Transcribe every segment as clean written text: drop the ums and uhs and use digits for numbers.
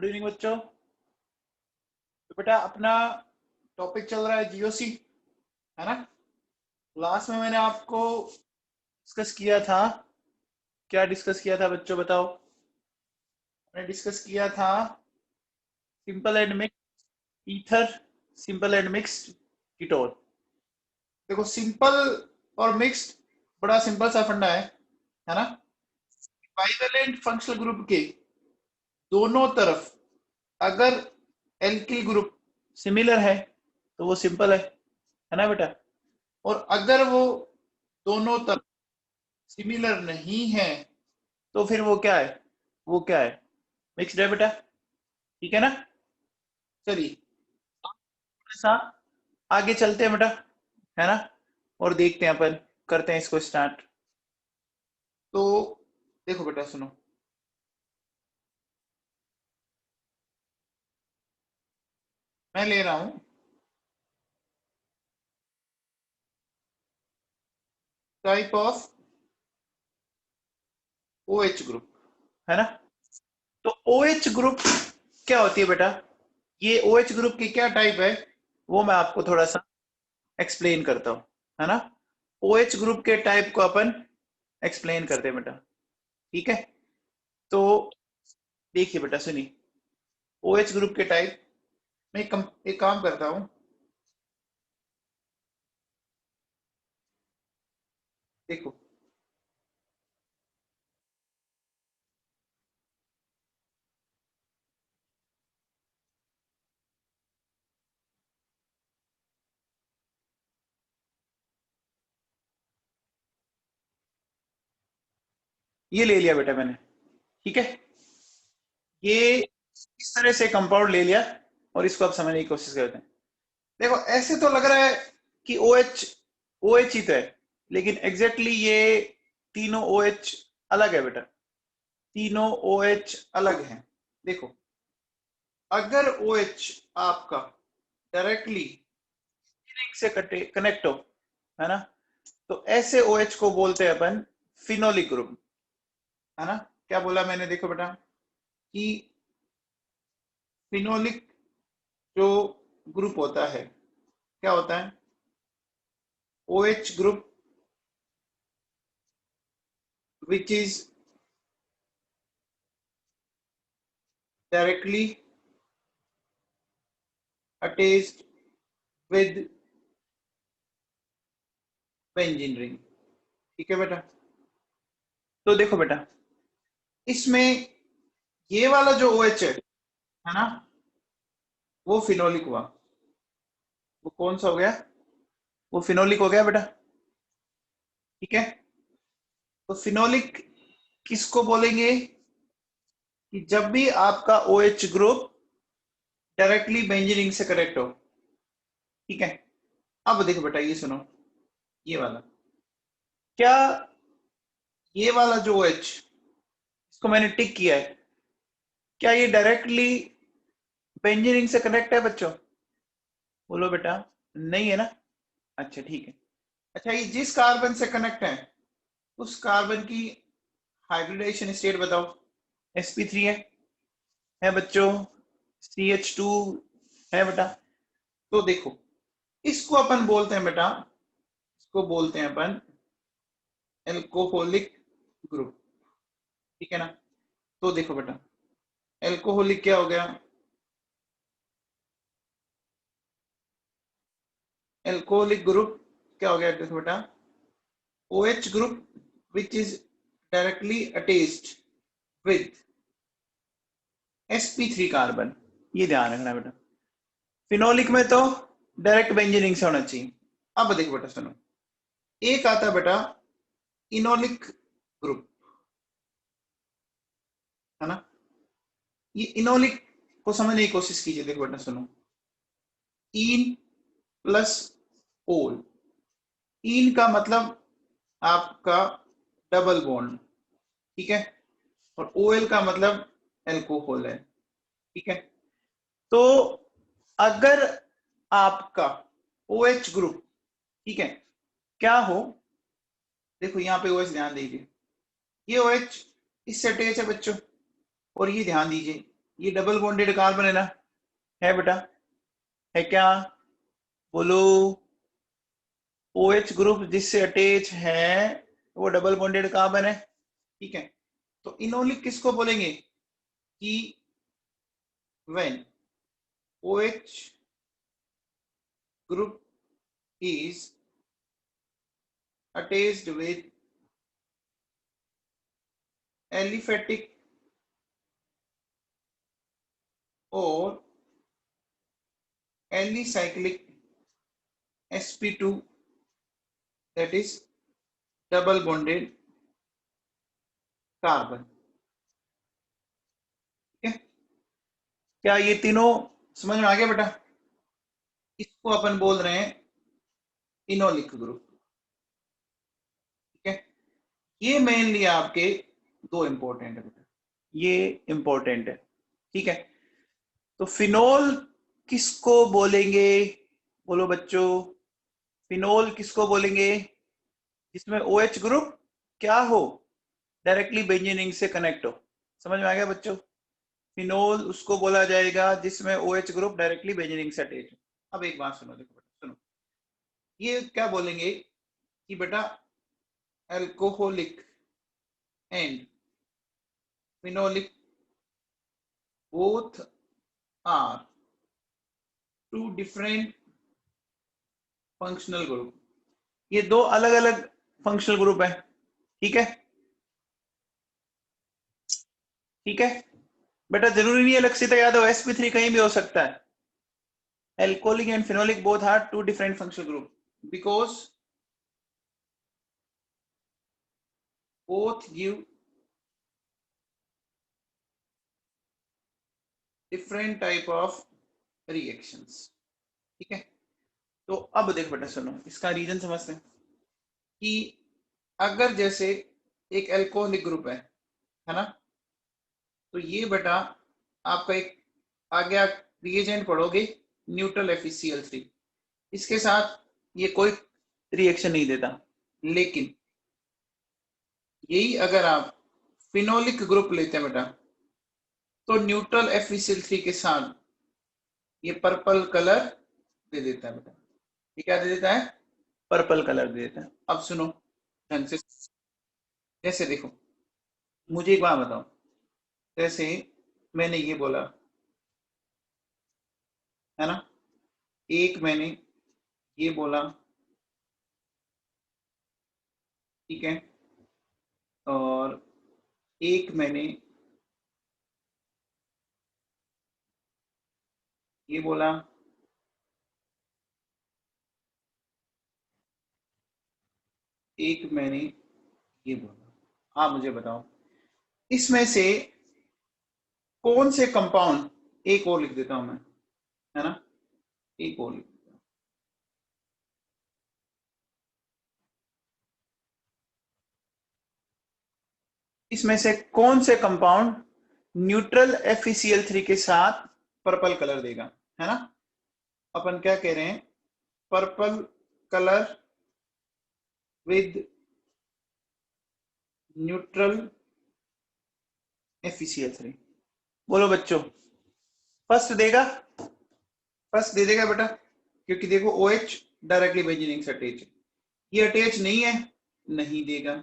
Good evening बच्चों। तो बेटा अपना टॉपिक चल रहा है जीओसी, है ना। क्लास में मैंने आपको डिस्कस किया था, क्या डिस्कस किया था बच्चों बताओ। मैंने डिस्कस किया था simple and mix ether, simple and mixed ketone. देखो सिंपल और मिक्स्ड बड़ा सिंपल सा फंडा है ना। बाइवेलेंट फंक्शनल ग्रुप के दोनों तरफ अगर एल्किल ग्रुप सिमिलर है तो वो सिंपल है ना बेटा। और अगर वो दोनों तरफ सिमिलर नहीं है तो फिर वो क्या है, वो क्या है, मिक्स्ड है बेटा। ठीक है ना। चलिए थोड़ा सा आगे चलते हैं बेटा, है ना। और देखते हैं अपन, करते हैं इसको स्टार्ट। तो देखो बेटा सुनो, मैं ले रहा हूं टाइप ऑफ OH ग्रुप, है ना। तो OH ग्रुप क्या होती है बेटा, ये OH ग्रुप की क्या टाइप है वो मैं आपको थोड़ा सा एक्सप्लेन करता हूं, है ना। OH ग्रुप के टाइप को अपन एक्सप्लेन करते हैं बेटा। ठीक है। तो देखिए बेटा सुनिए, OH ग्रुप के टाइप में एक काम करता हूं। देखो ये ले लिया बेटा मैंने, ठीक है। ये इस तरह से कंपाउंड ले लिया और इसको अब समझने की कोशिश करते हैं। देखो ऐसे तो लग रहा है कि OH OH ही तो है, लेकिन एग्जैक्टली ये तीनों OH अलग है बेटा, तीनों OH अलग हैं। देखो अगर OH आपका डायरेक्टली से कनेक्ट हो, है ना, तो ऐसे OH को बोलते हैं अपन फिनोलिक ग्रुप, है ना। क्या बोला मैंने, देखो बेटा कि फिनोलिक जो ग्रुप होता है क्या होता है, OH group which is directly attached with benzene ring। ठीक है बेटा। तो देखो बेटा इसमें ये वाला जो OH है ना, वो फिनोलिक हुआ। वो कौन सा हो गया, वो फिनोलिक हो गया बेटा। ठीक है। तो फिनोलिक किसको बोलेंगे कि जब भी आपका OH ग्रुप डायरेक्टली बेंजीन से कनेक्ट हो। ठीक है। अब देखो बेटा ये सुनो, ये वाला क्या, ये वाला जो OH इसको मैंने टिक किया है, क्या ये डायरेक्टली बेंजीन से कनेक्ट है बच्चों, बोलो बेटा। नहीं है ना। अच्छा ठीक है। अच्छा ये जिस कार्बन से कनेक्ट है उस कार्बन की हाइब्रिडेशन स्टेट बताओ। sp3 है बच्चों, CH2 है बेटा। तो देखो इसको अपन बोलते हैं बेटा, इसको बोलते हैं अपन एल्कोहलिक ग्रुप। ठीक है ना। तो देखो बेटा एल्कोहलिक क्या हो गया, एल्कोहलिक ग्रुप क्या हो गया, देखो बेटा OH group which is directly attached with sp3 carbon. ये ध्यान रखना बेटा, फिनोलिक में तो डायरेक्ट बेंजीन से होना चाहिए। अब देखो बेटा सुनो, एक आता है बेटा इनोलिक ग्रुप, है ना। ये इनोलिक को समझने की कोशिश कीजिए। देखो बेटा सुनो, इन प्लस ओल, इन का मतलब आपका डबल बॉन्ड, ठीक है, और OL का मतलब एल्कोहल है। ठीक है। तो अगर आपका OH ग्रुप, ठीक है, क्या हो, देखो यहाँ पे OH ध्यान दीजिए, ये OH इससे अटैच है बच्चों, और ये ध्यान दीजिए ये डबल बॉन्डेड कार्बन है ना, है बेटा, है क्या, बोलो। OH ग्रुप जिससे अटैच है वो डबल बॉन्डेड कार्बन है, ठीक है। तो इनोलिक किसको बोलेंगे कि when OH group is attached with aliphatic or alicyclic sp2, that is double bonded carbon, ठीक है। क्या ये तीनों समझ में आ गया बेटा? इसको अपन बोल रहे हैं इनोलिक ग्रुप, ठीक है। ये मेनली आपके दो इंपॉर्टेंट है बेटा, ये इंपॉर्टेंट है, ठीक है। तो फिनोल किसको बोलेंगे, बोलो बच्चों, फिनोल किसको बोलेंगे जिसमें OH ग्रुप क्या हो, डायरेक्टली बेंजीनिंग से कनेक्ट हो। समझ में आ गया बच्चों? फिनोल उसको बोला जाएगा जिसमें OH ग्रुप डायरेक्टली बेंजीनिंग से अटैच हो। अब एक बात सुनो, देखो बेटा सुनो, ये क्या बोलेंगे कि बेटा alcoholic and phenolic both are two different functional group. ये दो अलग अलग फंक्शनल ग्रुप है, ठीक है, ठीक है बेटा। जरूरी नहीं है लक्षित याद हो, sp3 कहीं भी हो सकता है। Alcoholic and phenolic both are two different functional group because both give different type of reactions, ठीक है। तो अब देखो बेटा सुनो, इसका रीजन समझते हैं कि अगर जैसे एक अल्कोहलिक ग्रुप है ना, तो ये बेटा आपका एक आगे आप रिएजेंट पढ़ोगे न्यूट्रल FeCl3, इसके साथ ये कोई रिएक्शन नहीं देता। लेकिन यही अगर आप फिनोलिक ग्रुप लेते हैं बेटा, तो न्यूट्रल FeCl3 के साथ ये पर्पल कलर दे देता है बेटा। ये क्या दे देता है? पर्पल कलर दे देता है। अब सुनो ढंग से, जैसे देखो, मुझे एक बात बताओ, जैसे मैंने ये बोला है ना, एक मैंने ये बोला, ठीक है, और एक मैंने ये बोला, एक मैंने ये बोला। आप मुझे बताओ इसमें से कौन से कंपाउंड, एक और लिख देता हूं मैं, है ना, एक और लिख देता हूं, इसमें से कौन से कंपाउंड न्यूट्रल FeCl3 के साथ पर्पल कलर देगा, है ना। अपन क्या कह रहे हैं, purple colour with neutral FeCl3। बोलो बच्चों, फर्स्ट देगा, फर्स्ट दे देगा बेटा, क्योंकि देखो OH डायरेक्टली बेंजीनिंग से अटैच है, ये अटैच नहीं है, नहीं देगा।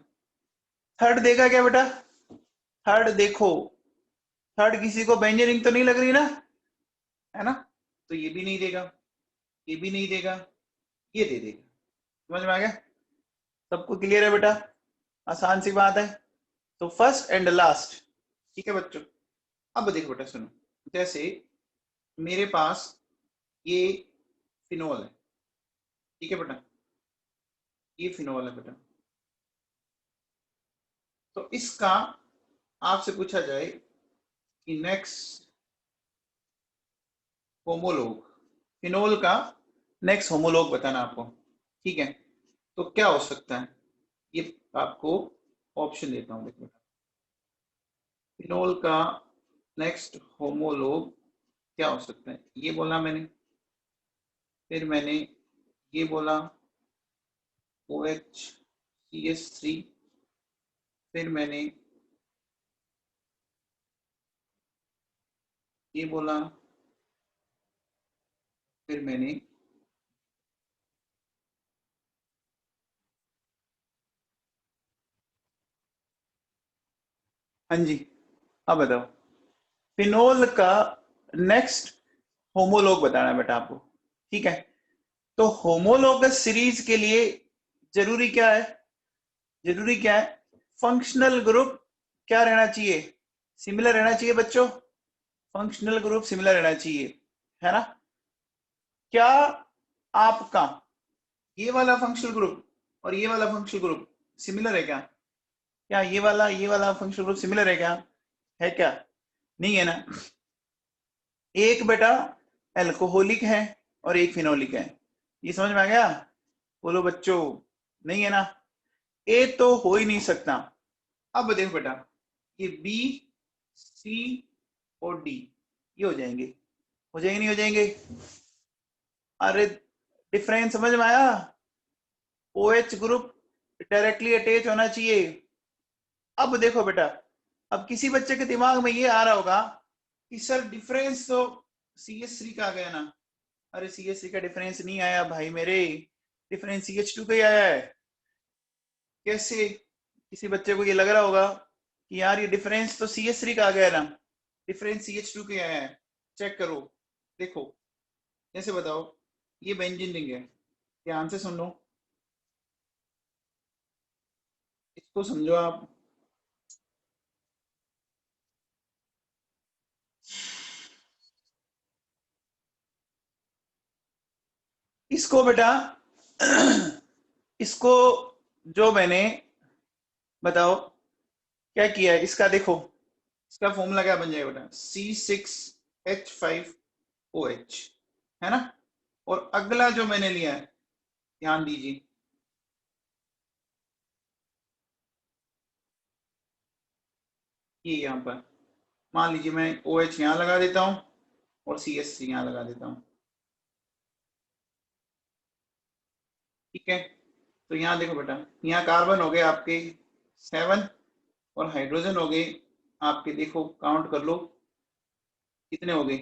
थर्ड देगा क्या बेटा? थर्ड देखो, थर्ड किसी को बेंजीनिंग तो नहीं लग रही ना, है ना, तो ये भी नहीं देगा, ये भी नहीं देगा, ये दे देगा। समझ में आ गया? सबको क्लियर है बेटा? आसान सी बात है। तो फर्स्ट एंड लास्ट, ठीक है बच्चों। अब देखो बेटा सुनो, जैसे मेरे पास ये फिनोल है, ठीक है बेटा, ये फिनोल है बेटा। तो इसका आपसे पूछा जाए कि नेक्स्ट होमोलोग, फिनोल का नेक्स्ट होमोलोग बताना आपको, ठीक है। तो क्या हो सकता है, ये आपको ऑप्शन देता हूं, देखो फिनोल का नेक्स्ट होमोलोग क्या हो सकता है। ये बोला मैंने, फिर मैंने ये बोला OHCH3, फिर मैंने ये बोला, फिर मैंने हाँ जी, अब बताओ फिनोल का नेक्स्ट होमोलोग बताना है बेटा आपको, ठीक है। तो होमोलोगस सीरीज के लिए जरूरी क्या है, जरूरी क्या है, फंक्शनल ग्रुप क्या रहना चाहिए, सिमिलर रहना चाहिए बच्चों, फंक्शनल ग्रुप सिमिलर रहना चाहिए, है ना। क्या आपका ये वाला फंक्शनल ग्रुप और ये वाला फंक्शनल ग्रुप सिमिलर है क्या, क्या ये वाला फंक्शनल ग्रुप सिमिलर है क्या, नहीं है ना। एक बेटा एल्कोहलिक है और एक फिनोलिक है, ये समझ में आ गया, बोलो बच्चों, नहीं है ना, ए तो हो ही नहीं सकता। अब देखो बेटा, ये बी सी और डी ये हो जाएंगे, हो जाएंगे नहीं हो जाएंगे, अरे डिफरेंस समझ में आया, O H group directly attach होना चाहिए। अब देखो बेटा, अब किसी बच्चे के दिमाग में ये आ रहा होगा कि सर डिफरेंस तो सी एस थ्री का आ गया ना, अरे सी एस थ्री का डिफरेंस नहीं आया भाई मेरे, डिफरेंस सी एच टू का ही आया है। कैसे, किसी बच्चे को ये लग रहा होगा कि यार ये डिफरेंस तो सी एस थ्री का आ गया ना, डिफरेंस सी एच टू का आया है, चेक करो, देखो कैसे बताओ, ये बेंजीन रिंग है, ध्यान से सुन लो, इसको समझो आप, इसको बेटा इसको जो मैंने, बताओ क्या किया है इसका, देखो इसका फॉर्मूला क्या बन जाएगा बेटा, C6H5OH, है ना। और अगला जो मैंने लिया है, ध्यान दीजिए, ये यहाँ पर मान लीजिए मैं OH यहाँ लगा देता हूँ और CH3 यहाँ लगा देता हूँ, ठीक है। तो यहाँ देखो बेटा, यहाँ कार्बन हो गए आपके 7 और हाइड्रोजन हो गए आपके, देखो काउंट कर लो कितने हो गए,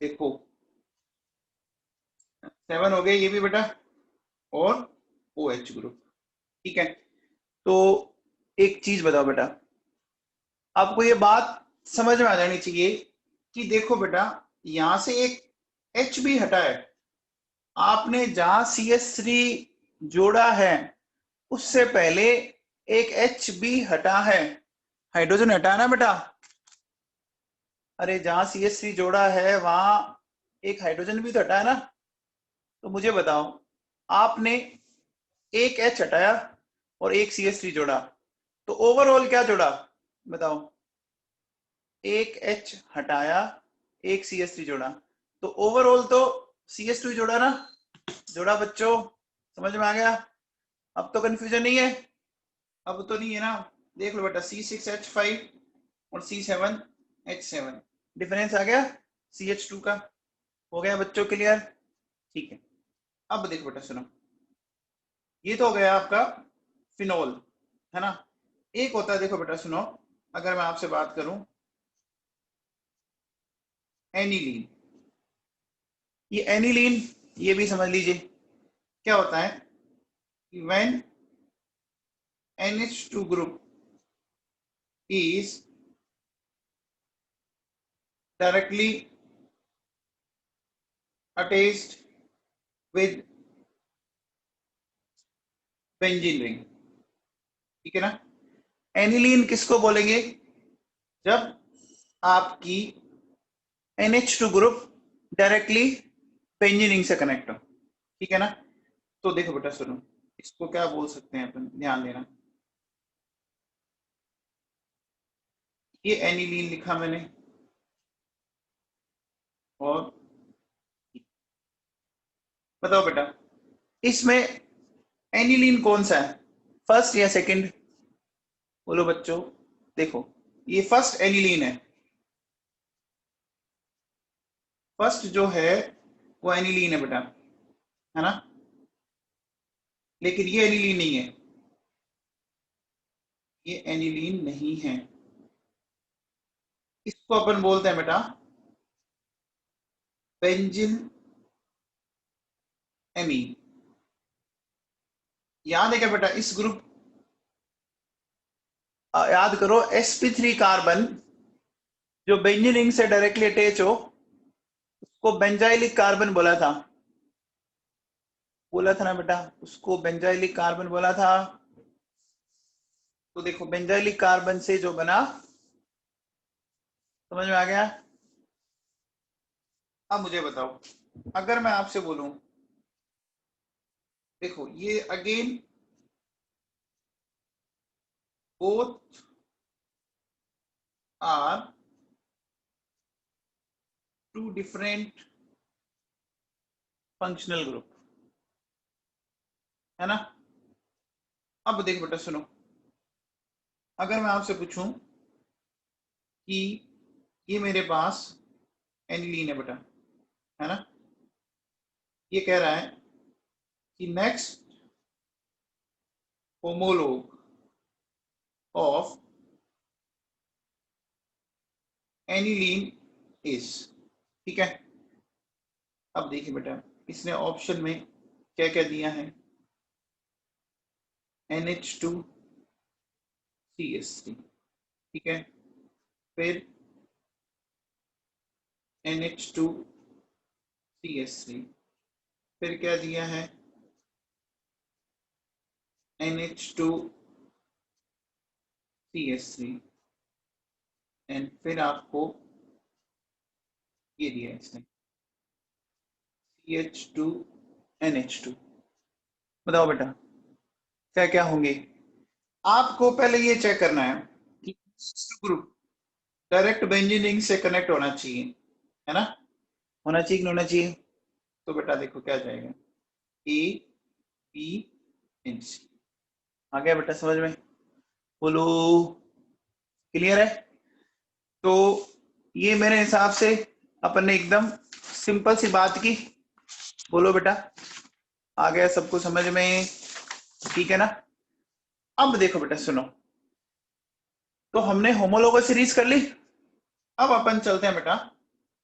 देखो 7 हो गए ये भी बेटा, और OH ग्रुप, ठीक है। तो एक चीज बताओ बेटा, आपको ये बात समझ में आ जानी चाहिए कि देखो बेटा, यहां से एक H भी हटा है, आपने जहां CH3 जोड़ा है उससे पहले एक H भी हटा है, हाइड्रोजन हटा है ना बेटा, अरे जहां CH3 जोड़ा है वहां एक हाइड्रोजन भी तो हटा है ना। तो मुझे बताओ, आपने एक H हटाया और एक CH3 जोड़ा, तो ओवरऑल क्या जोड़ा, बताओ, एक H हटाया, एक CH3 जोड़ा, तो ओवरऑल तो CH2 जोड़ा ना, जोड़ा बच्चों, समझ में आ गया, अब तो कंफ्यूजन नहीं है, अब तो नहीं है ना। देख लो बेटा, C6H5 और C7H7, डिफरेंस आ गया CH2 का, हो गया बच्चों क्लियर, ठीक है। अब देखो बेटा सुनो, ये तो हो गया आपका फिनोल, है ना। एक होता है, देखो बेटा सुनो, अगर मैं आपसे बात करूं एनिलीन, ये एनिलीन, ये भी समझ लीजिए क्या होता है, when NH2 group is directly attached with benzene ring, ठीक है ना। एनिलीन किसको बोलेंगे, जब आपकी NH2 group directly benzene ring से कनेक्ट हो, ठीक है ना। तो देखो बेटा सुनो, इसको क्या बोल सकते हैं अपन, ध्यान देना, ये एनिलीन लिखा मैंने, और बताओ बेटा इसमें एनिलीन कौन सा है, फर्स्ट या सेकंड, बोलो बच्चों, देखो ये फर्स्ट एनिलीन है, फर्स्ट जो है वो एनिलीन है बेटा, है ना, लेकिन ये एनिलीन नहीं है, ये एनिलीन नहीं है, इसको अपन बोलते हैं बेटा बेंजीन एमीन। याद है क्या बेटा इस ग्रुप, याद करो sp3 कार्बन जो बेंजीन रिंग से डायरेक्टली अटैच हो उसको बेंजाइलिक कार्बन बोला था ना बेटा, उसको बेंजाइलिक कार्बन बोला था। तो देखो बेंजाइलिक कार्बन से जो बना, समझ में आ गया। अब मुझे बताओ, अगर मैं आपसे बोलूं, देखो ये again both are two different functional group, है ना। अब देखो बेटा सुनो, अगर मैं आपसे पूछूं कि ये मेरे पास एनिलीन है बेटा, है ना, ये कह रहा है कि next homologue of aniline is, ठीक है। अब देखिए बेटा इसने ऑप्शन में क्या क्या दिया है, NH2CH3, ठीक है, फिर NH2CH3, फिर क्या दिया है NH2CH3, एंड फिर आपको ये दिया है इसने CH2NH2। बताओ बेटा क्या क्या होंगे। आपको पहले ये चेक करना है कि ग्रुप डायरेक्ट बेंजीन रिंग से कनेक्ट होना चाहिए, है ना, होना चाहिए कि नहीं होना चाहिए। तो बेटा देखो क्या जाएगा, ABNC। आ गया बेटा समझ में, बोलो क्लियर है। तो ये मेरे हिसाब से अपन ने एकदम सिंपल सी बात की, बोलो बेटा आ गया सबको समझ में, ठीक है ना। अब देखो बेटा सुनो, तो हमने होमोलोगस सीरीज कर ली। अब अपन चलते हैं बेटा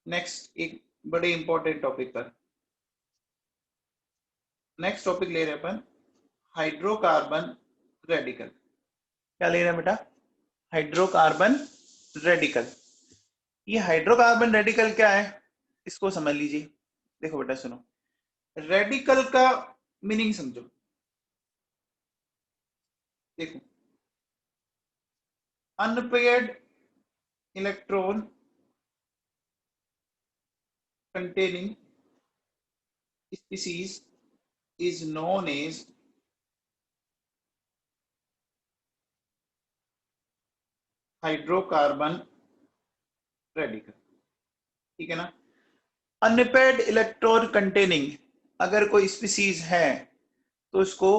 नेक्स्ट एक बड़े इंपॉर्टेंट टॉपिक पर। नेक्स्ट टॉपिक ले रहे हैं अपन हाइड्रोकार्बन रेडिकल। क्या ले रहे हैं बेटा, हाइड्रोकार्बन रेडिकल। ये हाइड्रोकार्बन रेडिकल क्या है इसको समझ लीजिए। देखो बेटा सुनो, रेडिकल का मीनिंग समझो। देखो unpaired electron containing species is known as hydrocarbon radical, ठीक है ना। अनपेयर्ड इलेक्ट्रॉन कंटेनिंग, अगर कोई स्पीसीज है तो इसको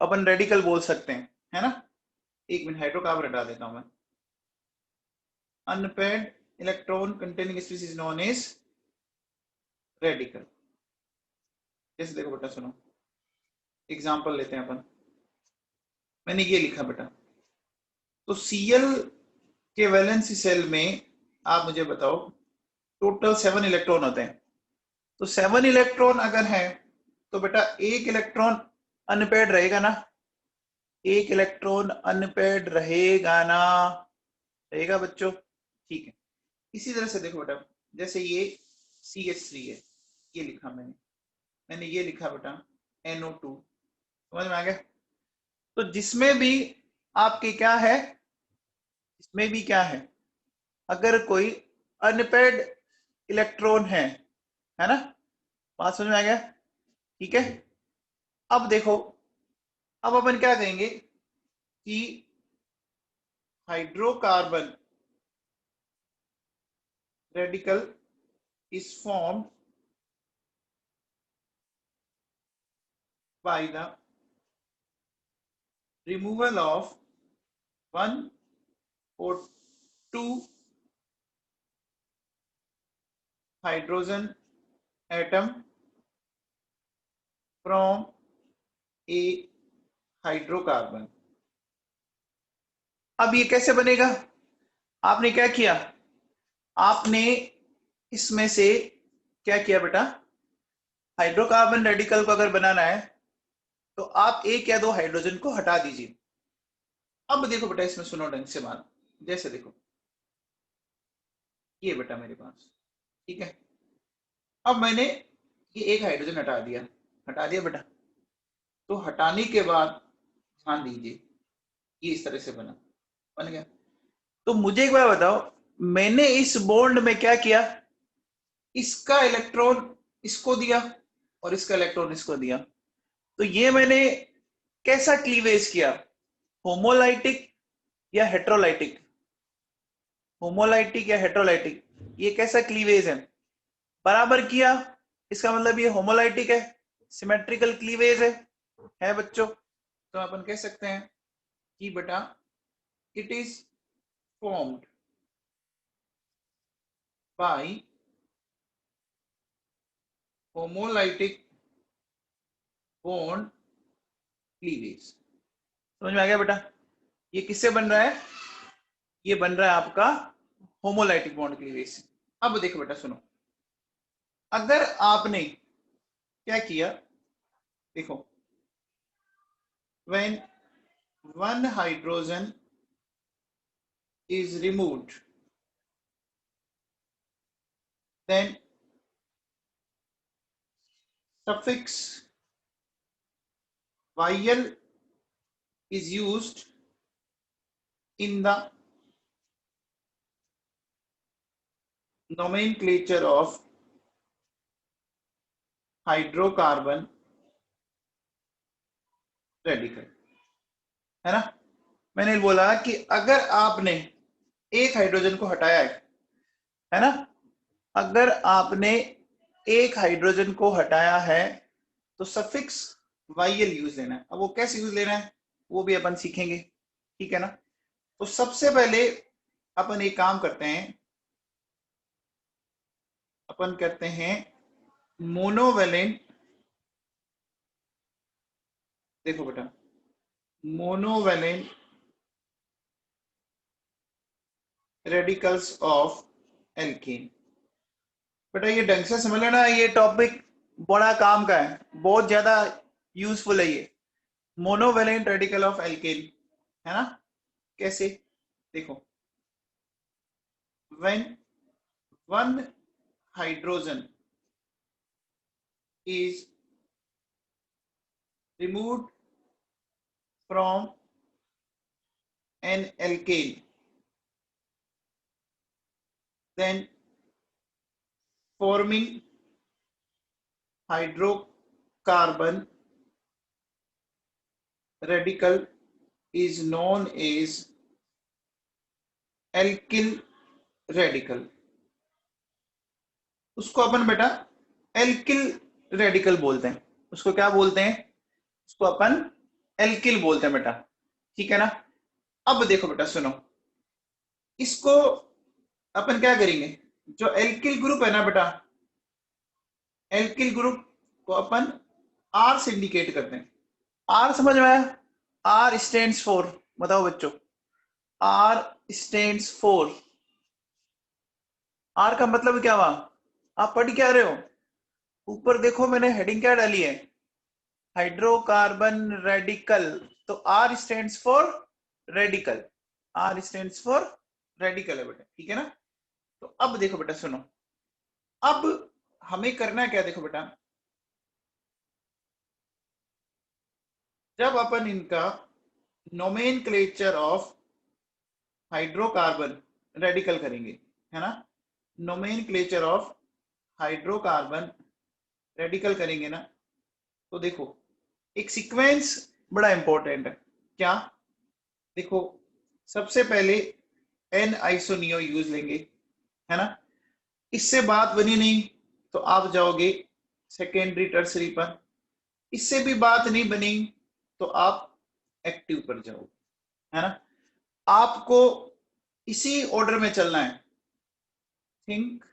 अपन रेडिकल बोल सकते हैं, है ना। एक मिनट हाइड्रोकार्बन हटा देता हूं मैं। Unpaired electron containing species known as radical. जैसे देखो बेटा सुनो, एग्जांपल लेते हैं अपन। मैंने ये लिखा बेटा, तो Cl के वैलेंसी सेल में आप मुझे बताओ टोटल 7 इलेक्ट्रॉन होते हैं। तो 7 इलेक्ट्रॉन अगर है तो बेटा एक इलेक्ट्रॉन अनपेयर्ड रहेगा ना, एक इलेक्ट्रॉन अनपेयर्ड रहेगा ना, रहेगा बच्चों, ठीक है। इसी तरह से देखो बेटा, जैसे ये CH3 है, ये लिखा मैंने ये लिखा बेटा NO2, समझ में आ गया। तो जिसमें भी आपके क्या है, इसमें भी क्या है, अगर कोई अनपेयर्ड इलेक्ट्रॉन है ना, बात समझ में आ गया, ठीक है। अब देखो, अब अपन क्या कहेंगे कि hydrocarbon radical is formed by the removal of one or two hydrogen atom from a hydrocarbon। अब ये कैसे बनेगा, आपने क्या किया, आपने इसमें से क्या किया बेटा, हाइड्रोकार्बन रेडिकल को अगर बनाना है तो आप एक या दो हाइड्रोजन को हटा दीजिए। अब देखो बेटा इसमें सुनो ढंग से बात, जैसे देखो ये बेटा मेरे पास, ठीक है, अब मैंने ये एक हाइड्रोजन हटा दिया बेटा। तो हटाने के बाद ध्यान दीजिए ये इस तरह से बन गया। तो मुझे एक बार बताओ, मैंने इस बॉन्ड में क्या किया, इसका इलेक्ट्रॉन इसको दिया और इसका इलेक्ट्रॉन इसको दिया। तो ये मैंने कैसा क्लीवेज किया, होमोलाइटिक या हेट्रोलाइटिक, होमोलाइटिक या हेट्रोलाइटिक, ये कैसा क्लीवेज बराबर किया, इसका मतलब ये होमोलाइटिक है, सिमेट्रिकल क्लीवेज है बच्चों। तो अपन कह सकते हैं कि बेटा it is formed by homolytic bond cleavage. समझ में आ गया बेटा, ये किससे बन रहा है, ये बन रहा है आपका होमोलाइटिक बॉन्ड क्लीवेज से। अब देखो बेटा सुनो, अगर आपने क्या किया, देखो when one hydrogen is removed then suffix yl is used in the nomenclature of hydrocarbon radical, है ना। मैंने बोला कि अगर आपने एक हाइड्रोजन को हटाया है ना, अगर आपने एक हाइड्रोजन को हटाया है तो सफिक्स वाइयल यूज लेना है। अब वो कैसे यूज लेना है वो भी अपन सीखेंगे, ठीक है ना। तो सबसे पहले अपन एक काम करते हैं, अपन करते हैं मोनोवेलेंट, देखो बेटा मोनोवेलेंट रेडिकल्स ऑफ एल्कीन। बेटा ये ढंग से समझ लेना, ये टॉपिक बड़ा काम का है, बहुत ज्यादा यूजफुल है ये, मोनोवेलेंट रेडिकल ऑफ एल्केन, है ना। कैसे, देखो when one hydrogen is removed from an alkane then forming hydrocarbon radical is known as alkyl radical। उसको अपन बेटा एल्किल रेडिकल बोलते हैं, उसको क्या बोलते हैं, उसको अपन एल्किल बोलते हैं बेटा, ठीक है ना। अब देखो बेटा सुनो, इसको अपन क्या करेंगे, जो एल्किल ग्रुप है ना बेटा, एल्किल ग्रुप को अपन आर से इंडिकेट करते हैं। आर समझ में आया, आर स्टैंड्स फॉर, बताओ बच्चों, आर स्टैंड्स फॉर, आर का मतलब क्या हुआ, आप पढ़ क्या रहे हो, ऊपर देखो मैंने हेडिंग क्या डाली है, हाइड्रोकार्बन रेडिकल। तो R stands for radical, R stands for radical है बेटा, ठीक है ना। तो अब देखो बेटा सुनो, अब हमें करना क्या, देखो बेटा जब अपन इनका नोमेनक्लेचर ऑफ हाइड्रोकार्बन रेडिकल करेंगे, है ना, नोमेनक्लेचर ऑफ हाइड्रोकार्बन रेडिकल करेंगे ना, तो देखो एक सीक्वेंस बड़ा इंपॉर्टेंट है, क्या, देखो सबसे पहले एन आइसोनियो यूज लेंगे, है ना, इससे बात बनी नहीं तो आप जाओगे सेकेंडरी टर्सरी पर, इससे भी बात नहीं बनी तो आप एक्टिव पर जाओ, है ना। आपको इसी ऑर्डर में चलना है, थिंक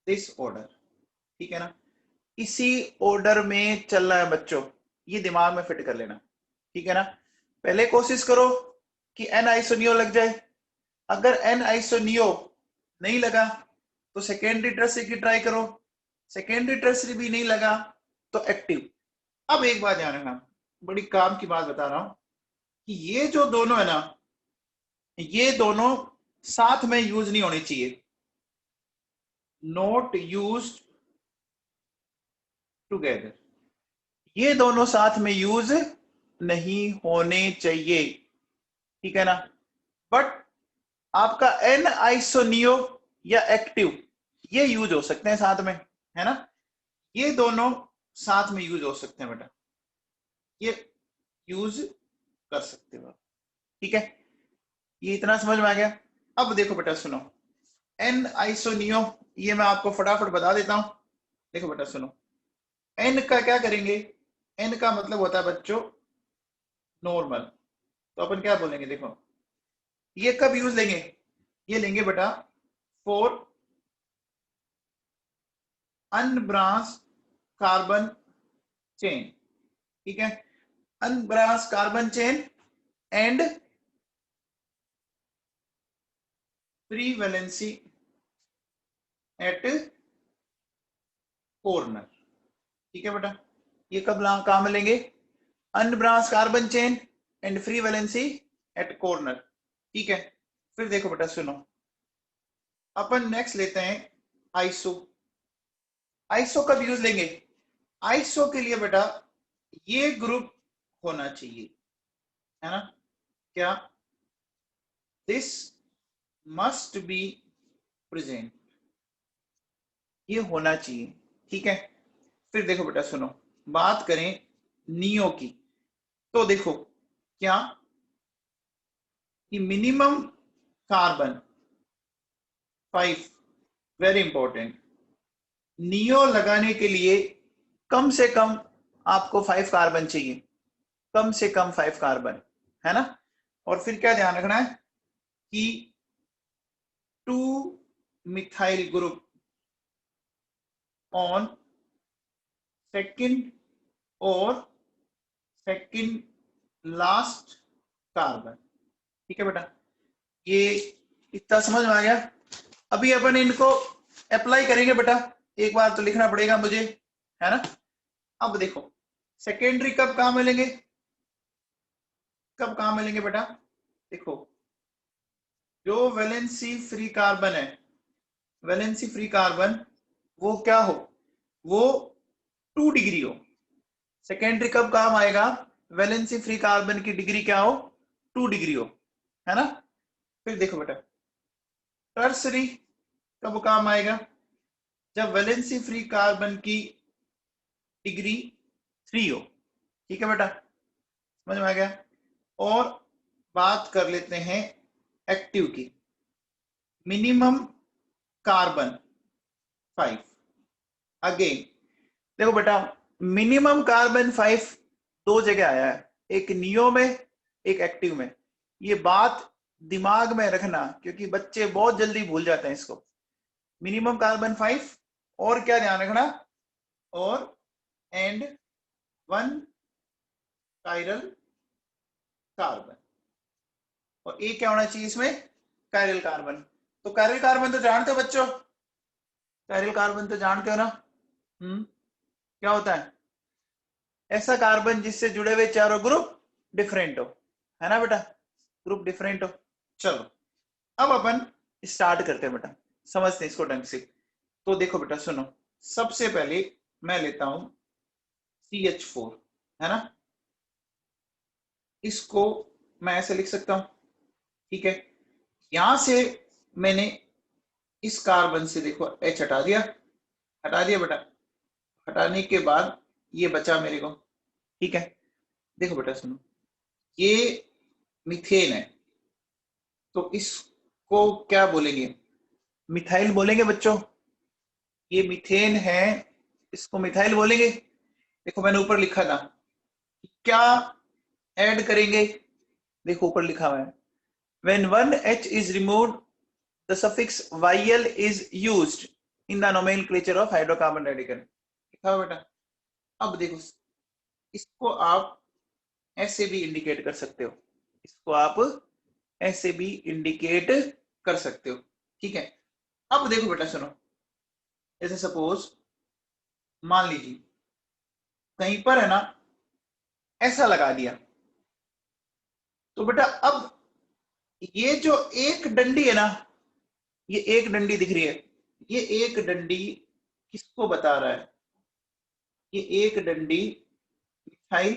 दिस ऑर्डर, ठीक है ना, इसी ऑर्डर में चलना है बच्चों, ये दिमाग में फिट कर लेना, ठीक है ना। पहले कोशिश करो कि एन आइसोनियो लग जाए, अगर एन आइसोनियो नहीं लगा तो सेकेंडरी टर्सरी की ट्राई करो, सेकेंडरी टर्सरी भी नहीं लगा तो एक्टिव। अब एक बात ध्यान रखना, बड़ी काम की बात बता रहा हूं कि ये जो दोनों है ना, ये दोनों साथ में यूज नहीं होनी चाहिए, नॉट यूज्ड टुगेदर, ये दोनों साथ में यूज नहीं होने चाहिए, ठीक है ना। बट आपका एन आइसोनियो या एक्टिव ये यूज हो सकते हैं साथ में, है ना, ये दोनों साथ में यूज हो सकते हैं बेटा, ये यूज कर सकते हो, ठीक है। ये इतना समझ में आ गया। अब देखो बेटा सुनो, एन आइसोनियो ये मैं आपको फटाफट बता देता हूं। देखो बेटा सुनो, एन का क्या करेंगे, एन का मतलब होता है बच्चों नॉर्मल, तो अपन क्या बोलेंगे, देखो ये कब यूज लेंगे, ये लेंगे बेटा फॉर अनब्रांच कार्बन चेन, ठीक है, unbranch carbon chain and free valency at corner, ठीक है बेटा। ये कब काम में लेंगे, unbranch carbon chain and free valency at corner, ठीक है। फिर देखो बेटा सुनो, अपन नेक्स्ट लेते हैं आइसो। आइसो कब यूज लेंगे, आइसो के लिए बेटा ये ग्रुप होना चाहिए, है ना, क्या, दिस मस्ट बी प्रेजेंट, ये होना चाहिए, ठीक है। फिर देखो बेटा सुनो, बात करें नियो की, तो देखो क्या कि minimum carbon 5, very important, neo लगाने के लिए कम से कम आपको 5 कार्बन चाहिए, कम से कम 5 कार्बन, है ना। और फिर क्या ध्यान रखना है कि 2 मिथाइल ग्रुप ऑन सेकंड और सेकंड लास्ट कार्बन, ठीक है बेटा। ये इतना समझ में आ गया। अभी अपन इनको अप्लाई करेंगे बेटा, एक बार तो लिखना पड़ेगा मुझे, है ना। अब देखो सेकेंडरी कब काम मिलेंगे, कब काम मिलेंगे बेटा, देखो जो वैलेंसी फ्री कार्बन है, वैलेंसी फ्री कार्बन वो क्या हो, वो 2 डिग्री हो। सेकेंडरी कब काम आएगा, वैलेंसी फ्री कार्बन की डिग्री क्या हो, 2 डिग्री हो, है ना। फिर देखो बेटा टर्सरी कब काम आएगा, जब वैलेंसी फ्री कार्बन की डिग्री 3 हो, ठीक है बेटा, समझ में आ गया। और बात कर लेते हैं एक्टिव की, मिनिमम कार्बन 5, अगेन देखो बेटा मिनिमम कार्बन 5 दो जगह आया है, एक नियो में एक एक्टिव में, ये बात दिमाग में रखना क्योंकि बच्चे बहुत जल्दी भूल जाते हैं इसको। मिनिमम कार्बन 5 और क्या ध्यान रखना, और एंड 1 कायरल कार्बन, और ए क्या होना चाहिए इसमें, कायरल कार्बन। तो कायरल कार्बन तो जानते हो बच्चों, कायरल कार्बन तो जानते हो ना, क्या होता है, ऐसा कार्बन जिससे जुड़े हुए चारों ग्रुप डिफरेंट हो, है ना बेटा, ग्रुप डिफरेंट हो। चलो अब अपन स्टार्ट करते हैं बेटा, समझते हैं इसको ढंग से। तो देखो बेटा सुनो, सबसे पहले मैं लेता हूं CH4, है ना, इसको मैं ऐसे लिख सकता हूं, ठीक है। यहां से मैंने इस कार्बन से देखो H हटा दिया, हटा दिया बेटा, हटाने के बाद ये बचा मेरे को, ठीक है। देखो बेटा सुनो, ये मीथेन है, तो इसको क्या बोलेंगे, मिथाइल बोलेंगे बच्चों, ये मीथेन है, इसको मिथाइल बोलेंगे। देखो मैंने ऊपर लिखा था क्या ऐड करेंगे, देखो ऊपर लिखा हुआ है when one H is removed the suffix YL is used in the nomenclature of hydrocarbon radical, लिखा हुआ बेटा। अब देखो इसको आप ऐसे भी इंडिकेट कर सकते हो, इसको आप ऐसे भी इंडिकेट कर सकते हो, ठीक है। अब देखो बेटा सुनो, जैसे सपोज मान लीजिए कहीं पर है ना ऐसा लगा दिया, तो बेटा अब ये जो एक डंडी है ना, ये एक डंडी दिख रही है, ये एक डंडी किसको बता रहा है? ये एक डंडी मिथाइल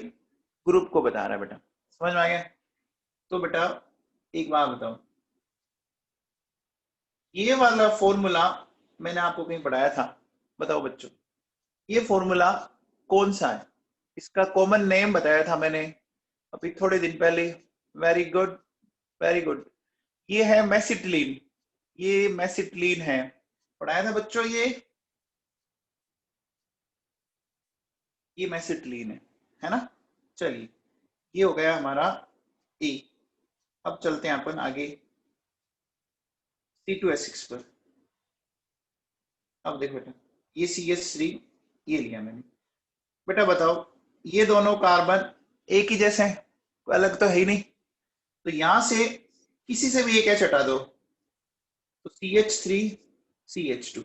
ग्रुप को बता रहा है बेटा। समझ में आ गया? तो बेटा एक बात बताओ, ये वाला फॉर्मूला मैंने आपको कहीं पढ़ाया था, बताओ बच्चों ये फॉर्मूला कौन सा है? इसका कॉमन नेम बताया था मैंने अभी थोड़े दिन पहले। Very good, very good. ये है मेसिटिलीन, ये मेसिटिलीन है, पढ़ाया था बच्चों ये मेसिटिलीन है ना। चलिए ये हो गया हमारा ए। अब चलते हैं अपन आगे C2H6 पर। अब देखो बेटा ये CH3 ये लिया मैंने, बेटा बताओ ये दोनों कार्बन एक ही जैसे हैं, कोई अलग तो है ही नहीं, तो यहां से किसी से भी एक H हटा दो तो CH3 CH2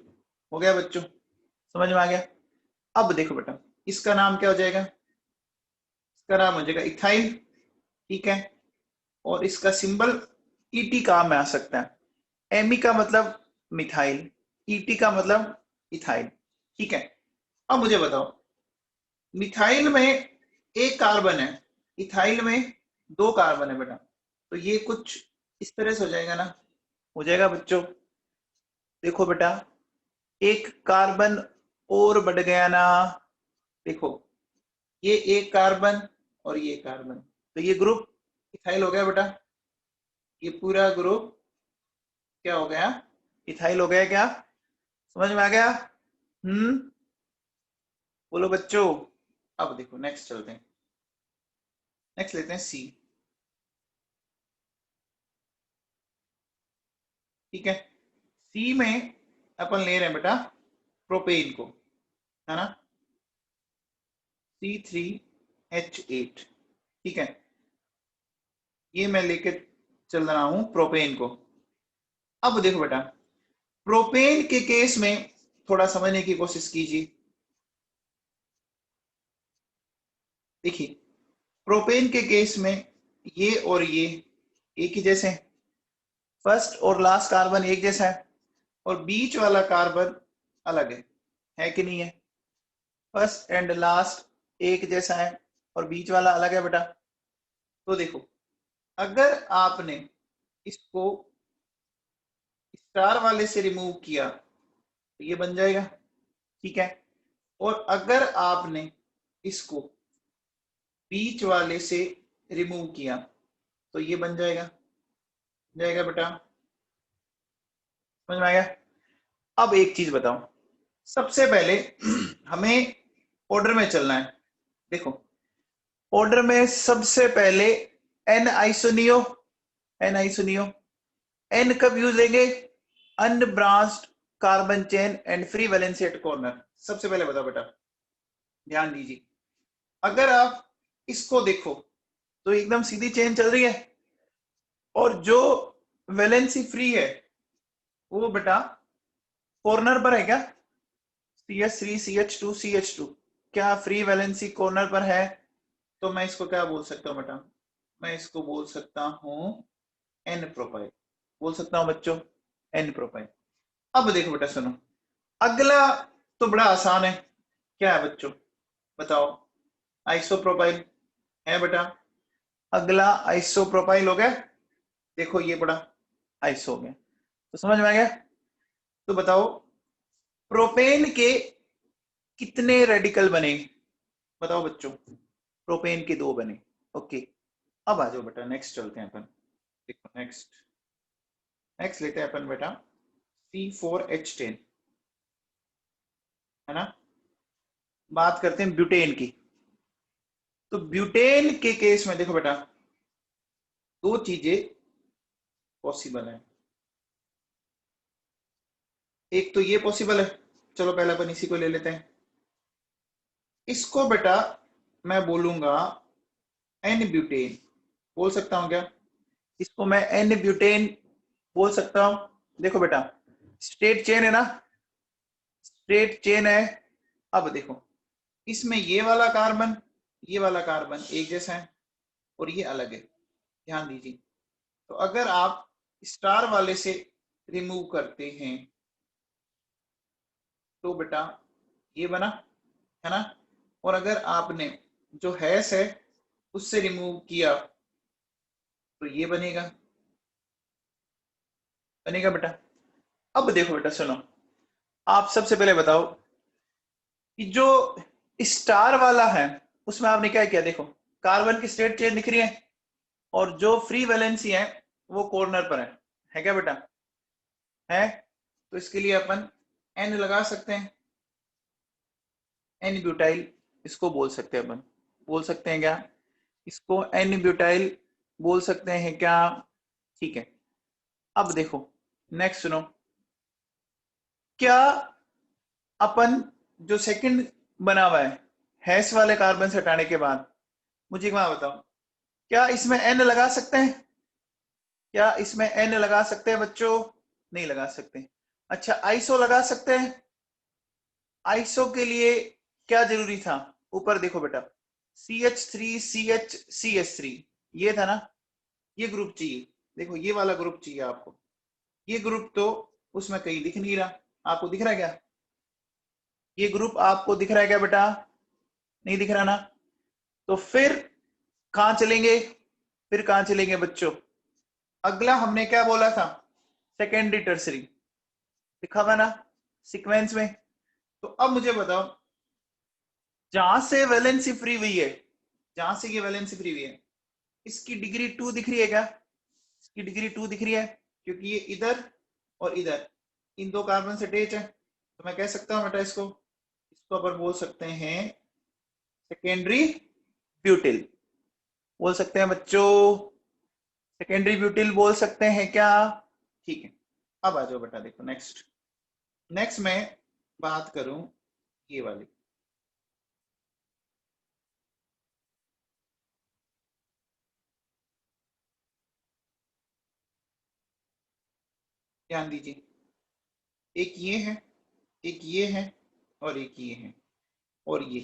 हो गया बच्चों। समझ में आ गया? अब देखो बेटा इसका नाम क्या हो जाएगा? इसका नाम हो जाएगा इथाइल, ठीक है, और इसका सिंबल ईटी काम में आ सकता है। एमी का मतलब मिथाइल, ईटी का मतलब इथाइल, ठीक है। अब मुझे बताओ मिथाइल में एक कार्बन है, इथाइल में दो कार्बन है बेटा, तो ये कुछ इस तरह से हो जाएगा ना, हो जाएगा बच्चों। देखो बेटा एक कार्बन और बढ़ गया ना, देखो ये एक कार्बन और ये कार्बन, तो ये ग्रुप इथाइल हो गया बेटा, ये पूरा ग्रुप क्या हो गया? इथाइल हो गया। क्या समझ में आ गया? बोलो बच्चों। अब देखो नेक्स्ट चलते हैं, नेक्स्ट लेते हैं सी, ठीक है। सी में अपन ले रहे हैं बेटा प्रोपेन को, है ना, C3H8, ठीक है, ये मैं लेके चल रहा हूं प्रोपेन को। अब देखो बेटा प्रोपेन के केस में थोड़ा समझने की कोशिश कीजिए। देखिए प्रोपेन के केस में ये और ये एक ही जैसे हैं, फर्स्ट और लास्ट कार्बन एक जैसा है और बीच वाला कार्बन अलग है कि नहीं है? फर्स्ट एंड लास्ट एक जैसा है और बीच वाला अलग है बेटा। तो देखो अगर आपने इसको स्टार वाले से रिमूव किया तो ये बन जाएगा, ठीक है, और अगर आपने इसको बीच वाले से रिमूव किया तो ये बन जाएगा बेटा। समझ में आया? अब एक चीज बताओ, सबसे पहले हमें ऑर्डर में चलना है। देखो ऑर्डर में सबसे पहले n iso neo, n iso neo, n कब यूज लेंगे? Unbranched carbon chain and free valency at corner. सबसे पहले बताओ बेटा, ध्यान दीजिए, अगर आप इसको देखो तो एकदम सीधी चेन चल रही है और जो वैलेंसी फ्री है वो बेटा कॉर्नर पर है। क्या CH3 CH2 CH2 क्या फ्री वैलेंसी कॉर्नर पर है? तो मैं इसको क्या बोल सकता हूं बेटा? मैं इसको बोल सकता हूं एन प्रोपाइल, बोल सकता हूं बच्चों एन प्रोपाइल। अब देखो बेटा सुनो, अगला तो बड़ा आसान है, क्या है बच्चों बताओ? आइसोप्रोपाइल है बेटा, अगला आइसोप्रोपाइल हो गया। देखो ये बड़ा आइसो हो गया, तो समझ में आ गया? तो बताओ प्रोपेन के कितने रेडिकल बने? बताओ बच्चों, प्रोपेन के दो बने, ओके। अब आ जाओ बेटा नेक्स्ट चलते हैं अपन। देखो नेक्स्ट लेते हैं अपन बेटा C4H10, है ना, बात करते हैं ब्यूटेन की। तो ब्यूटेन के केस में देखो बेटा दो चीजें पॉसिबल है, एक तो ये पॉसिबल है, चलो पहले अपन इसी को ले लेते हैं। इसको बेटा मैं बोलूंगा एन ब्यूटेन, बोल सकता हूं क्या? इसको मैं एन ब्यूटेन बोल सकता हूं। देखो बेटा स्ट्रेट चेन है ना, स्ट्रेट चेन है। अब देखो इसमें ये वाला कार्बन एक जैसा है और ये अलग है, ध्यान दीजिए। तो अगर आप स्टार वाले से रिमूव करते हैं तो बेटा ये बना, है ना। और अगर आपने जो हैश है उससे रिमूव किया तो ये बनेगा, बनेगा बेटा। अब देखो बेटा सुनो, आप सबसे पहले बताओ कि जो स्टार वाला है उसमें आपने क्या किया, देखो कार्बन की स्टेट चेन दिख रही है और जो फ्री वैलेंसी है वो कॉर्नर पर है क्या बेटा, है। तो इसके लिए अपन एन लगा सकते हैं, एन ब्यूटाइल इसको बोल सकते हैं अपन, बोल सकते हैं क्या, इसको एन ब्यूटाइल बोल सकते हैं क्या, ठीक है। अब देखो नेक्स्ट सुनो, क्या अपन जो सेकंड बना हुआ है हैश वाले कार्बन से हटाने के बाद, मुझे एक बात बताओ, क्या इसमें एन लगा सकते हैं, क्या इसमें एन लगा सकते हैं बच्चों, नहीं लगा सकते। अच्छा आइसो लगा सकते हैं, आइसो के लिए क्या जरूरी था, ऊपर देखो बेटा CH3CH ये था ना, ये ग्रुप चाहिए, देखो ये वाला ग्रुप चाहिए आपको, ये ग्रुप तो उसमें कहीं दिख नहीं रहा, आपको दिख रहा है क्या, ये ग्रुप आपको दिख रहा है क्या बेटा, नहीं दिख रहा ना। तो फिर कहां चलेंगे, फिर कहां चलेंगे बच्चों, अगला हमने क्या बोला था, सेकेंडरी टर्सरी लिखा हुआ ना सीक्वेंस में। तो अब मुझे बताओ जहां से वैलेंसी फ्री हुई है, जहां से ये वैलेंसी फ्री हुई है, इसकी डिग्री 2 दिख रही है क्या, इसकी डिग्री 2 दिख रही है, क्योंकि ये इधर और इधर इन दो कार्बन से अटैच है। तो मैं कह सकता हूं बेटा इसको, इसको अपन बोल सकते हैं सेकेंडरी ब्यूटिल, बोल सकते हैं बच्चों, सेकेंडरी ब्यूटिल बोल सकते हैं क्या, ठीक है। अब आ जाओ बेटा, देखो नेक्स्ट, नेक्स्ट मैं बात करूं ये वाली, ध्यान दीजिए, एक ये है, एक ये है और एक ये है और ये,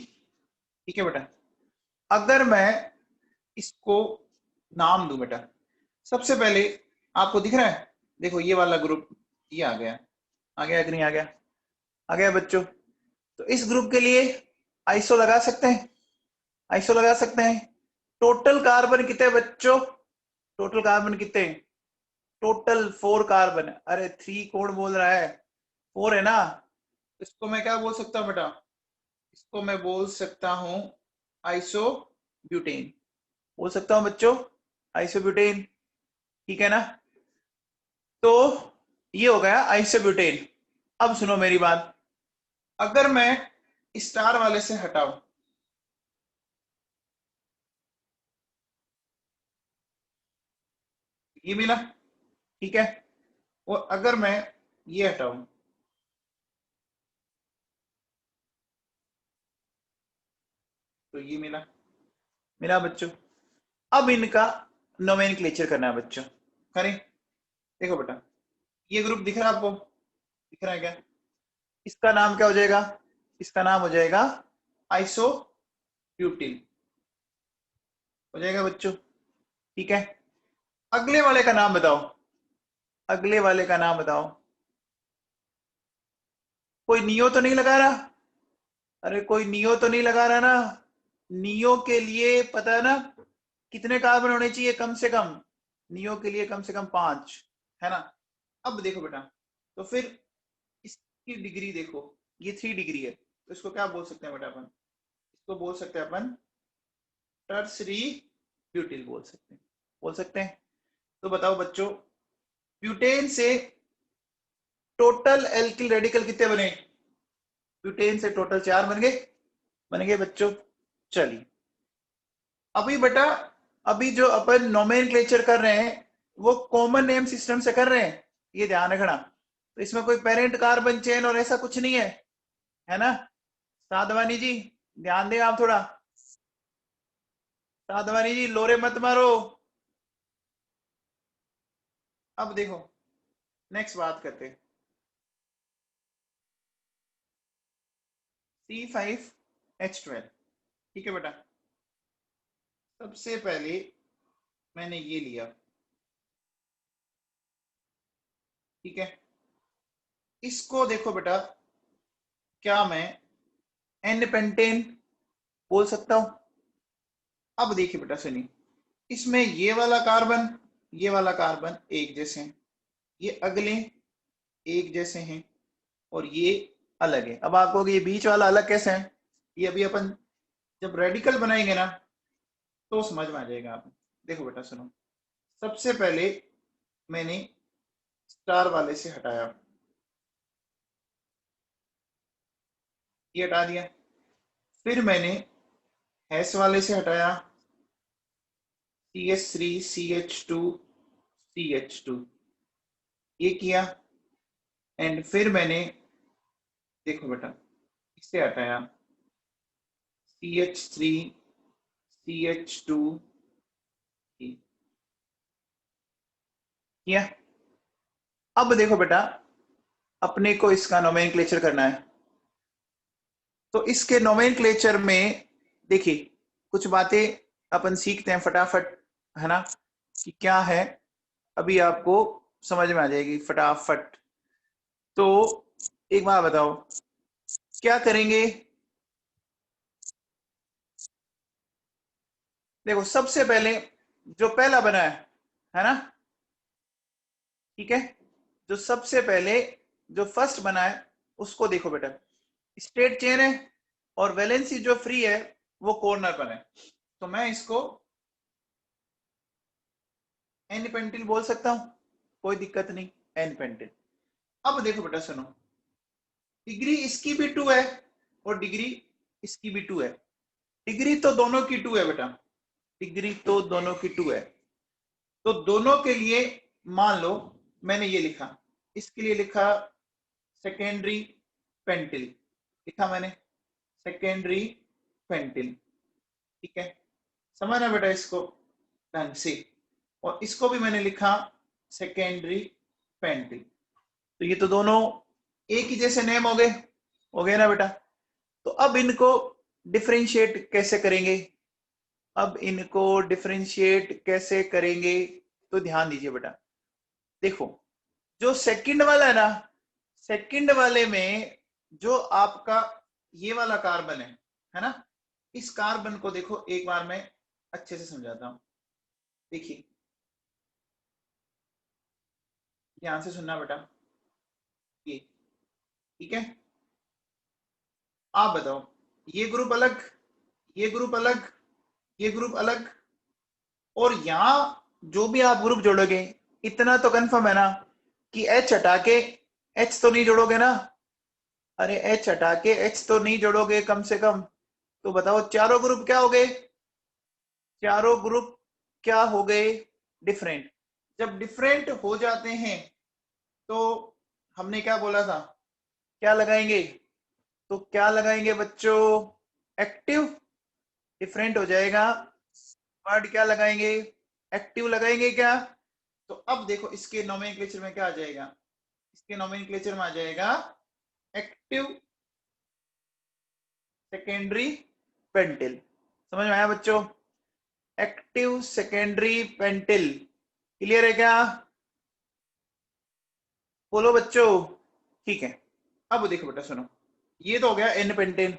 ठीक है बेटा। अगर मैं इसको नाम दूं बेटा, सबसे पहले आपको दिख रहा है, देखो ये वाला ग्रुप ये आ गया कि नहीं आ गया, आ गया बच्चों। तो इस ग्रुप के लिए आइसो लगा सकते हैं, आइसो लगा सकते हैं। टोटल कार्बन कितने बच्चों, टोटल कार्बन कितने, टोटल 4 कार्बन, अरे 3 कौन बोल रहा है, 4 है ना। इसको मैं क्या बोल सकता हूँ बेटा, इसको मैं बोल सकता हूं आइसो ब्यूटेन, बोल सकता हूं बच्चों आइसो ब्यूटेन, ठीक है ना। तो ये हो गया आइसो ब्यूटेन। अब सुनो मेरी बात, अगर मैं स्टार वाले से हटाऊं, ये मिला, ठीक है। और अगर मैं ये हटाऊं तो ये मिला, मिला बच्चों। अब इनका नोमेनक्लेचर करना है बच्चों, करें। देखो बेटा ये ग्रुप दिख रहा है आपको, दिख रहा है क्या, इसका नाम क्या हो जाएगा, इसका नाम हो जाएगा आइसो ब्यूटिल, हो जाएगा बच्चों, ठीक है। अगले वाले का नाम बताओ, अगले वाले का नाम बताओ, कोई नियो तो नहीं लगा रहा, अरे कोई नियो तो नहीं लगा रहा ना, नियो के लिए पता है ना कितने कार्बन होने चाहिए कम से कम, नियो के लिए कम से कम 5, है ना। अब देखो बेटा, तो फिर इसकी डिग्री देखो, ये 3 डिग्री है, तो इसको क्या बोल सकते हैं बेटा अपन, इसको बोल सकते हैं अपन टर्सरी ब्यूटिल बोल सकते हैं, बोल सकते हैं। तो बताओ बच्चों ब्यूटेन से टोटल एल्किल रेडिकल कितने बने, ब्यूटेन से टोटल 4 बन गए बच्चों। चलिए अभी बेटा, अभी जो अपन नोमेनक्लेचर कर रहे हैं वो कॉमन नेम सिस्टम से कर रहे हैं, ये ध्यान रखना। तो इसमें कोई पेरेंट कार्बन चेन और ऐसा कुछ नहीं है ना। साधवानी जी ध्यान दें आप थोड़ा, साधवानी जी लोरे मत मारो। अब देखो नेक्स्ट बात करते हैं, C5H12। ठीक है बेटा, सबसे पहले मैंने ये लिया, ठीक है। इसको देखो बेटा, क्या मैं एन पेंटेन बोल सकता हूं? अब देखिए बेटा सुनिए, इसमें ये वाला कार्बन एक जैसे हैं, ये अगले एक जैसे हैं, और ये अलग है। अब आपको ये बीच वाला अलग कैसे है, ये अभी अपन जब रेडिकल बनाएंगे ना तो समझ में आ जाएगा आप। देखो बेटा सुनो, सबसे पहले मैंने स्टार वाले से हटाया, ये हटा दिया। फिर मैंने हैश वाले से हटाया, CH3 CH2 CH2, ये किया। एंड फिर मैंने देखो बेटा इससे हटाया CH3 CH2 किया। अब देखो बेटा, अपने को इसका नोमेनक्लेचर करना है, तो इसके नोमेनक्लेचर में देखिए कुछ बातें अपन सीखते हैं फटाफट, है ना, कि क्या है, अभी आपको समझ में आ जाएगी फटाफट। तो एक बात बताओ, क्या करेंगे? देखो सबसे पहले जो पहला बना है ना, ठीक है, जो सबसे पहले जो फर्स्ट बना है उसको देखो बेटा, स्ट्रेट चेन है और वैलेंसी जो फ्री है वो कॉर्नर पर है, तो मैं इसको एन पेंटिल बोल सकता हूं, कोई दिक्कत नहीं, एन पेंटिल। अब देखो बेटा सुनो, डिग्री इसकी भी 2 है और डिग्री इसकी भी 2 है, डिग्री तो दोनों की 2 है बेटा, डिग्री तो दोनों की 2 है। तो दोनों के लिए मान लो मैंने ये लिखा, इसके लिए लिखा सेकेंडरी पेंटिल, लिखा मैंने सेकेंडरी पेंटिल, ठीक है, समझना बेटा इसको ढंग से। और इसको भी मैंने लिखा सेकेंडरी पेंटिल, तो ये तो दोनों एक ही जैसे नेम हो गए ना बेटा। तो अब इनको डिफरेंशिएट कैसे करेंगे? अब इनको डिफरेंशिएट कैसे करेंगे, तो ध्यान दीजिए बेटा। देखो जो सेकंड वाला है ना, सेकंड वाले में जो आपका ये वाला कार्बन है ना, इस कार्बन को देखो एक बार मैं अच्छे से समझाता हूं। देखिए ध्यान से सुनना बेटा, ये ठीक है, आप बताओ, ये ग्रुप अलग, ये ग्रुप अलग, ये ग्रुप अलग, और यहां जो भी आप ग्रुप जोड़ोगे, इतना तो कंफर्म है ना कि H हटा के H तो नहीं जोड़ोगे ना? अरे H हटा के H तो नहीं जोड़ोगे कम से कम। तो बताओ चारों ग्रुप क्या हो गए? चारों ग्रुप क्या हो गए? डिफरेंट। जब डिफरेंट हो जाते हैं तो हमने क्या बोला था, क्या लगाएंगे? तो क्या लगाएंगे बच्चों? एक्टिव। डिफरेंट हो जाएगा, वर्ड क्या लगाएंगे? एक्टिव लगाएंगे क्या? तो अब देखो इसके नोमेनक्लेचर में क्या आ जाएगा, इसके नोमेनक्लेचर में आ जाएगा एक्टिव सेकेंडरी पेंटिल। समझ में आया बच्चों? एक्टिव सेकेंडरी पेंटिल, क्लियर है क्या? बोलो बच्चों, ठीक है। अब देखो बेटा सुनो, ये तो हो गया एन पेंटेन।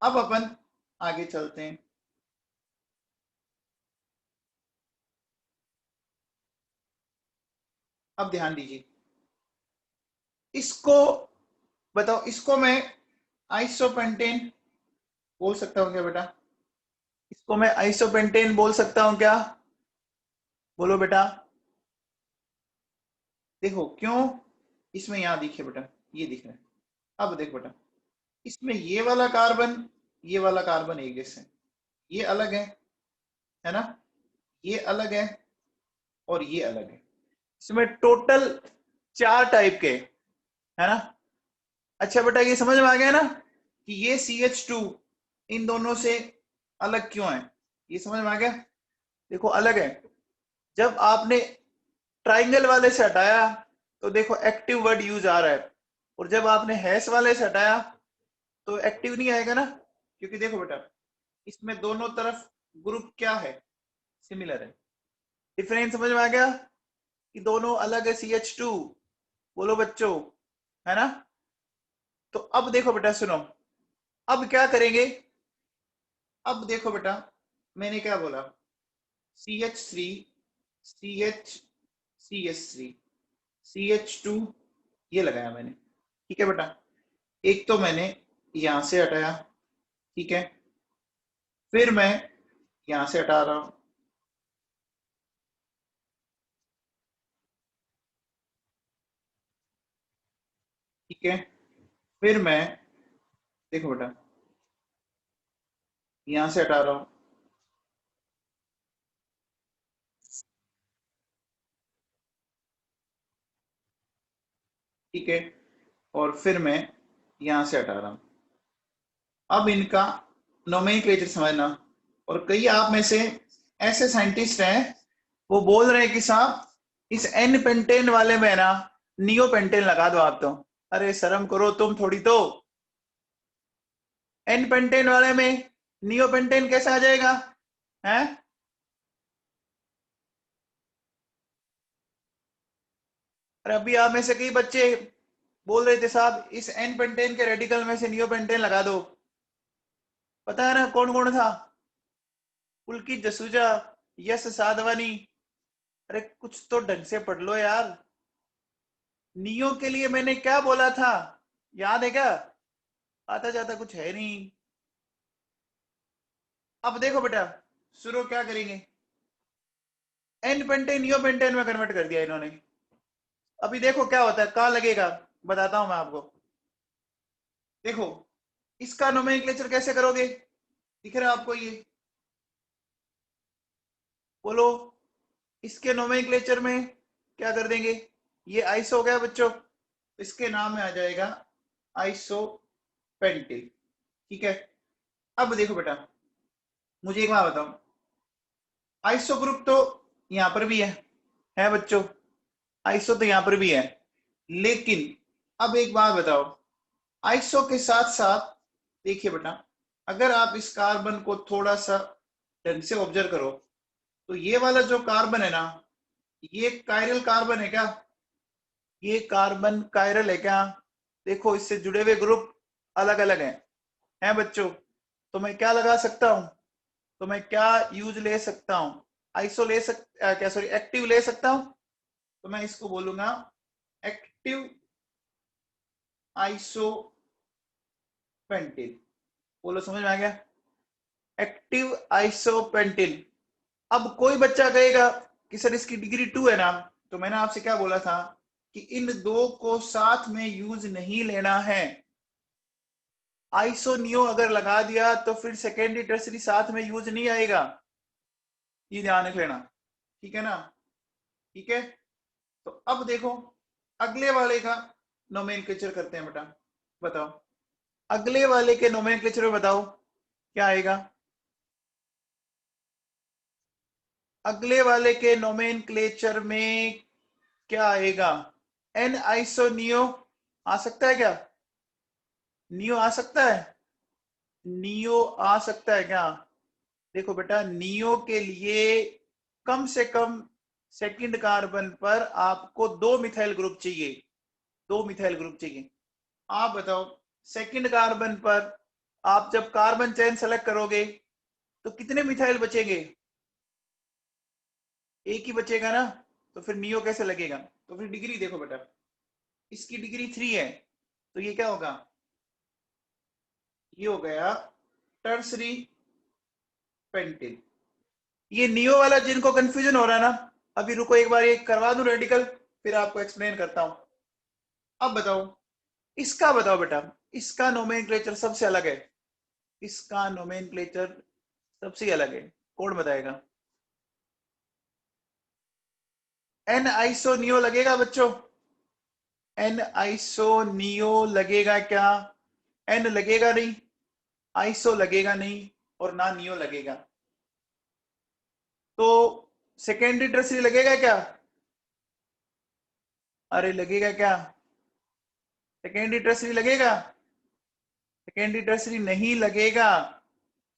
अब अपन आगे चलते हैं, अब ध्यान दीजिए, इसको बताओ, इसको मैं आइसोपेंटेन बोल सकता हूं क्या बेटा? इसको मैं आइसोपेंटेन बोल सकता हूं क्या? बोलो बेटा। देखो क्यों, इसमें यहां दिखे बेटा, ये दिख रहा है। अब देखो बेटा, इसमें ये वाला कार्बन, ये वाला कार्बन एक जैसे, ये अलग है ना, ये अलग है और ये अलग है। इसमें टोटल 4 टाइप के, है ना। अच्छा बेटा ये समझ में आ गया ना कि ये CH2 इन दोनों से अलग क्यों है? ये समझ में आ गया? देखो अलग है, जब आपने ट्राइंगल वाले से हटाया तो देखो एक्टिव वर्ड यूज आ रहा है, और जब आपने हैश वाले से हटाया तो एक्टिव नहीं आएगा ना, क्योंकि देखो बेटा इसमें दोनों तरफ ग्रुप क्या है, सिमिलर है। डिफरेंस समझ में आ गया कि दोनों अलग है CH2, बोलो बच्चों, है ना। तो अब देखो बेटा सुनो, अब क्या करेंगे। अब देखो बेटा मैंने क्या बोला, CH3 CH CH3 CH2 ये लगाया मैंने, ठीक है बेटा। एक तो मैंने यहां से हटाया, ठीक है, फिर मैं यहां से हटा रहा हूं, ठीक है, फिर मैं देखो बेटा यहां से हटा रहा हूं, ठीक है, और फिर मैं यहां से हटा रहा हूं। अब इनका नोमेनक्लेचर समझना। और कई आप में से ऐसे साइंटिस्ट हैं वो बोल रहे हैं कि साहब इस एन पेंटेन वाले में ना नियो पेंटेन लगा दो आप तो। अरे शर्म करो तुम थोड़ी तो, एन पेंटेन वाले में नियो पेंटेन कैसे आ जाएगा, है। अरे अभी आप में से कई बच्चे बोल रहे थे साहब इस एन पेंटेन के रेडिकल में से नियो पेंटेन लगा दो। पता है ना कौन कौन था, पुलकित जसूजा, यश साधवानी। अरे कुछ तो ढंग से पढ़ लो यार, नियो के लिए मैंने क्या बोला था, याद है क्या। आता जाता कुछ है नहीं। अब देखो बेटा शुरू क्या करेंगे, एन पेंटेन नियो पेंटेन में कन्वर्ट कर दिया इन्होंने। अभी देखो क्या होता है, कहां लगेगा, बताता हूं मैं आपको। देखो इसका नोमेनक्लेचर कैसे करोगे, दिख रहा है आपको ये, बोलो। इसके नोमेनक्लेचर में क्या कर देंगे, ये आइसो हो गया बच्चों, इसके नाम में आ जाएगा आइसो पेंटिल, ठीक है। अब देखो बेटा मुझे एक बात बताओ, आइसो ग्रुप तो यहां पर भी है बच्चों, आइसो तो यहां पर भी है, लेकिन अब एक बात बताओ, आइसो के साथ साथ देखिए बेटा, अगर आप इस कार्बन को थोड़ा सा ढंग से ऑब्जर्व करो तो ये वाला जो कार्बन है ना, ये कायरल कार्बन है क्या, ये कार्बन कायरल है क्या। देखो इससे जुड़े हुए ग्रुप अलग अलग हैं बच्चों। तो मैं क्या लगा सकता हूं, तो मैं क्या यूज ले सकता हूं, आइसो ले क्या सॉरी एक्टिव ले सकता हूं। तो मैं इसको बोलूंगा एक्टिव आइसो पेंटिल, बोलो समझ में आ गया, एक्टिव आइसो पेंटिल। अब कोई बच्चा कहेगा कि सर इसकी डिग्री 2 है ना, तो मैंने आपसे क्या बोला था कि इन दो को साथ में यूज नहीं लेना है। आइसो नियो अगर लगा दिया तो फिर सेकेंडरी टर्सरी साथ में यूज नहीं आएगा, ये ध्यान रख लेना, ठीक है ना। ठीक है, तो अब देखो अगले वाले का नोमेनक्लेचर करते हैं बेटा, बताओ अगले वाले के नोमेनक्लेचर में बताओ क्या आएगा। अगले वाले के नोमेनक्लेचर में क्या आएगा, एन आइसो नियो आ सकता है क्या, नियो आ सकता है, नियो आ सकता है क्या। देखो बेटा नियो के लिए कम से कम सेकंड कार्बन पर आपको दो मिथाइल ग्रुप चाहिए, दो मिथाइल ग्रुप चाहिए। आप बताओ सेकंड कार्बन पर आप जब कार्बन चेन सेलेक्ट करोगे तो कितने मिथाइल बचेंगे, एक ही बचेगा ना। तो फिर नियो कैसे लगेगा, तो फिर डिग्री देखो बेटा, इसकी डिग्री 3 है, तो ये क्या होगा, ये हो गया टर्सरी पेंटिल। ये नियो वाला जिनको कंफ्यूजन हो रहा है ना, अभी रुको एक बार ये करवा दूं रेडिकल, फिर आपको एक्सप्लेन करता हूं। अब बताओ इसका बताओ बेटा, इसका नोमेनक्लेचर सबसे अलग है, इसका नोमेनक्लेचर सबसे अलग है, कौन बताएगा। एन आइसो नियो लगेगा बच्चों, एन आइसो नियो लगेगा क्या, एन लगेगा नहीं, आइसो लगेगा नहीं, और ना नियो लगेगा। तो सेकेंडरी टर्सरी लगेगा क्या, अरे लगेगा क्या, सेकेंडरी टर्सरी लगेगा, सेकेंडरी टर्सरी नहीं लगेगा।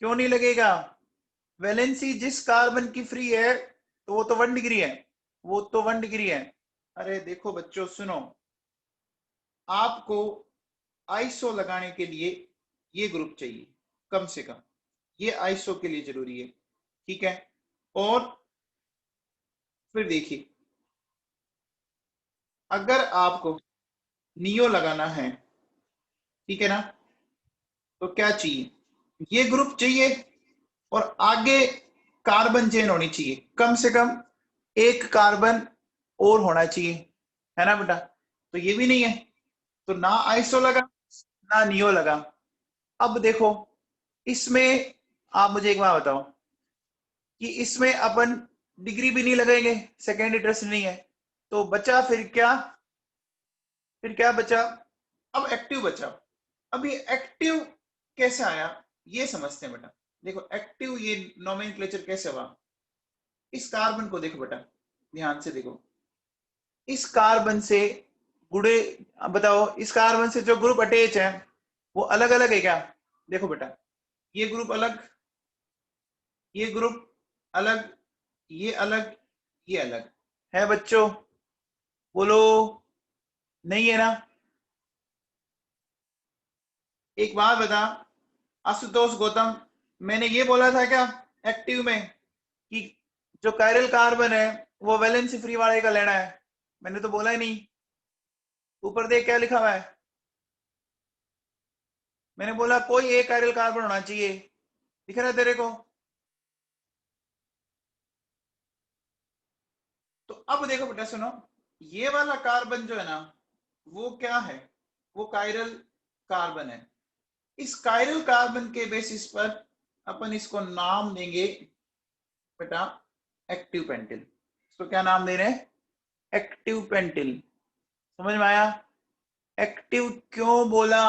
क्यों नहीं लगेगा? वैलेंसी जिस कार्बन की फ्री है तो वो तो 1 डिग्री है, वो तो 1 डिग्री है। अरे देखो बच्चों सुनो, आपको आइसो लगाने के लिए ये ग्रुप चाहिए कम से कम, ये आइसो के लिए जरूरी है, ठीक है। और फिर देखिए, अगर आपको नियो लगाना है, ठीक है ना, तो क्या चाहिए? ये ग्रुप चाहिए और आगे कार्बन चेन होनी चाहिए, कम से कम एक कार्बन और होना चाहिए, है ना बेटा? तो ये भी नहीं है, तो ना आइसो लगा ना नियो लगा। अब देखो इसमें, आप मुझे एक बात बताओ कि इसमें अपन डिग्री भी नहीं लगाएंगे, सेकेंड इंटरेस्ट नहीं है, तो बचा फिर क्या? फिर क्या बचा? अब एक्टिव बचा। अब ये एक्टिव कैसे आया ये समझते हैं बेटा। देखो एक्टिव ये नोमेनक्लेचर कैसे हुआ, इस कार्बन को देखो बेटा, ध्यान से देखो, इस कार्बन से गुड़े, अब बताओ इस कार्बन से जो ग्रुप अटैच है वो अलग अलग है क्या? देखो बेटा, ये ग्रुप अलग, ये ग्रुप अलग, ये अलग, ये अलग है बच्चों, बोलो नहीं है ना? एक बात बता आशुतोष गौतम, मैंने ये बोला था क्या एक्टिव में कि जो कायरल कार्बन है वो वैलेंसी फ्री वाले का लेना है? मैंने तो बोला ही नहीं। ऊपर देख क्या लिखा हुआ है, मैंने बोला कोई एक कायरल कार्बन होना चाहिए, दिख रहा है तेरे को? तो अब देखो बेटा सुनो, ये वाला कार्बन जो है ना वो क्या है, वो कायरल कार्बन है। इस कायरल कार्बन के बेसिस पर अपन इसको नाम देंगे बेटा एक्टिव पेंटिल। इसको क्या नाम दे रहे हैं? Active pentyl. समझ में आया? एक्टिव क्यों बोला?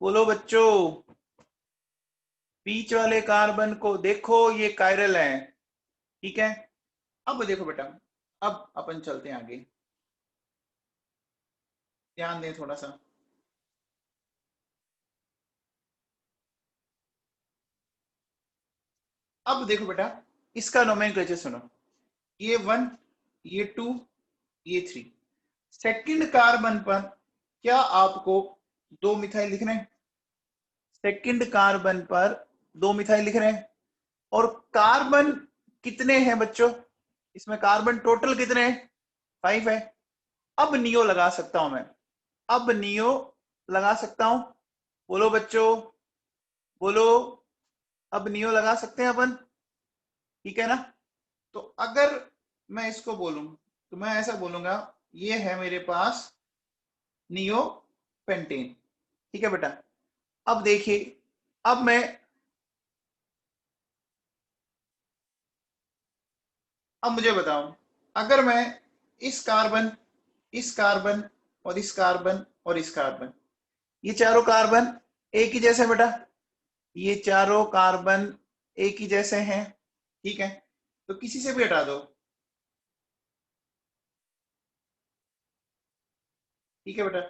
बोलो बच्चों। बीच वाले कार्बन को देखो ये कायरल है, ठीक है। अब देखो बेटा, अब अपन चलते हैं आगे, ध्यान दें थोड़ा सा। अब देखो बेटा, इसका नोमेनक्लेचर सुनो, ये 1, ये 2, ये 3। सेकंड कार्बन पर क्या आपको दो मिथाइल लिख रहे हैं? सेकंड कार्बन पर दो मिथाइल लिख रहे हैं। और कार्बन कितने हैं बच्चों? इसमें कार्बन टोटल कितने हैं? 5 है। अब नियो लगा सकता हूं मैं, अब नियो लगा सकता हूं, बोलो बच्चों, बोलो। अब नियो लगा सकते हैं अपन, ठीक है ना? तो अगर मैं इसको बोलूं तो मैं ऐसा बोलूंगा, ये है मेरे पास नियो पेंटेन, ठीक है बेटा। अब देखिए, अब मैं, अब मुझे बताओ, अगर मैं इस कार्बन, इस कार्बन और इस कार्बन और इस कार्बन, ये चारों कार्बन एक ही जैसे बेटा, ये चारों कार्बन एक ही जैसे हैं, ठीक है। तो किसी से भी हटा दो, ठीक है बेटा।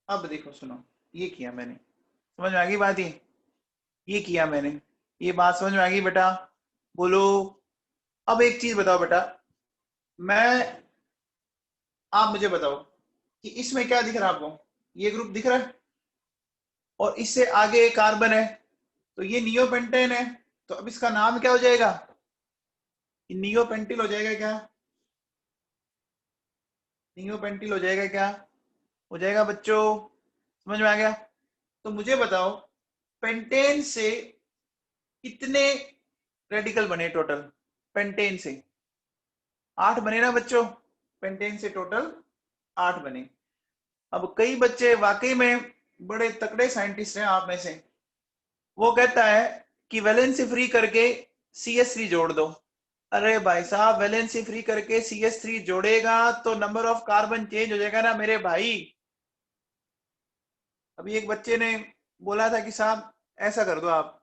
अब देखो सुनो, ये किया मैंने, समझ में आ गई बात? ये किया मैंने, ये बात समझ में आ गई बेटा? बोलो। अब एक चीज बताओ बेटा, मैं, आप मुझे बताओ कि इसमें क्या दिख रहा है आपको? ये ग्रुप दिख रहा है और इससे आगे एक कार्बन है, तो ये नियोपेंटेन है। तो अब इसका नाम क्या हो जाएगा? नियोपेंटिल हो जाएगा क्या? नियोपेंटिल हो जाएगा क्या? हो जाएगा बच्चों? समझ में आ गया? तो मुझे बताओ, पेंटेन से कितने रेडिकल बने टोटल? पेंटेन से 8 बने ना बच्चों, पेंटेन से टोटल 8 बने। अब कई बच्चे वाकई में बड़े तगड़े साइंटिस्ट हैं आप में से, वो कहता है कि वैलेंसी फ्री करके CS3 जोड़ दो। अरे भाई साहब, वैलेंसी फ्री करके CS3 जोड़ेगा तो नंबर ऑफ कार्बन चेंज हो जाएगा ना मेरे भाई। अभी एक बच्चे ने बोला था कि साहब ऐसा कर दो आप,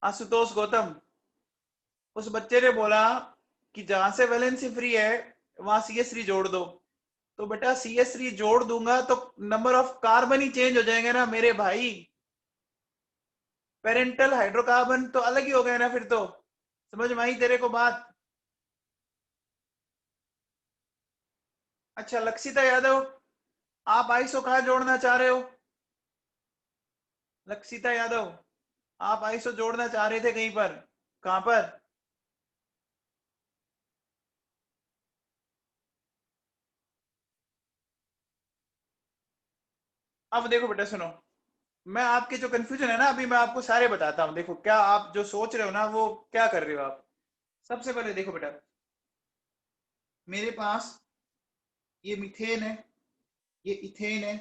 आशुतोष गौतम, उस बच्चे ने बोला कि जहां से वैलेंसी फ्री है वहां CH3 जोड़ दो। तो बेटा CH3 जोड़ दूंगा तो number of carbon he change हो जाएंगे ना मेरे भाई। पेरेंटल हाइड्रोकार्बन तो अलग ही हो गए ना फिर तो। समझ में आई तेरे को बात? अच्छा लक्षिता यादव, आप आइसो कहाँ जोड़ना चाह रहे हो? लक्षिता यादव, आप आइसो जोड़ना चाह रहे थे कहीं पर, कहां पर? अब देखो बेटा सुनो, मैं आपके जो कंफ्यूजन है ना अभी मैं आपको सारे बताता हूँ। देखो क्या आप जो सोच रहे हो ना वो क्या कर रहे हो आप। सबसे पहले देखो बेटा, मेरे पास ये मीथेन है, ये इथेन है,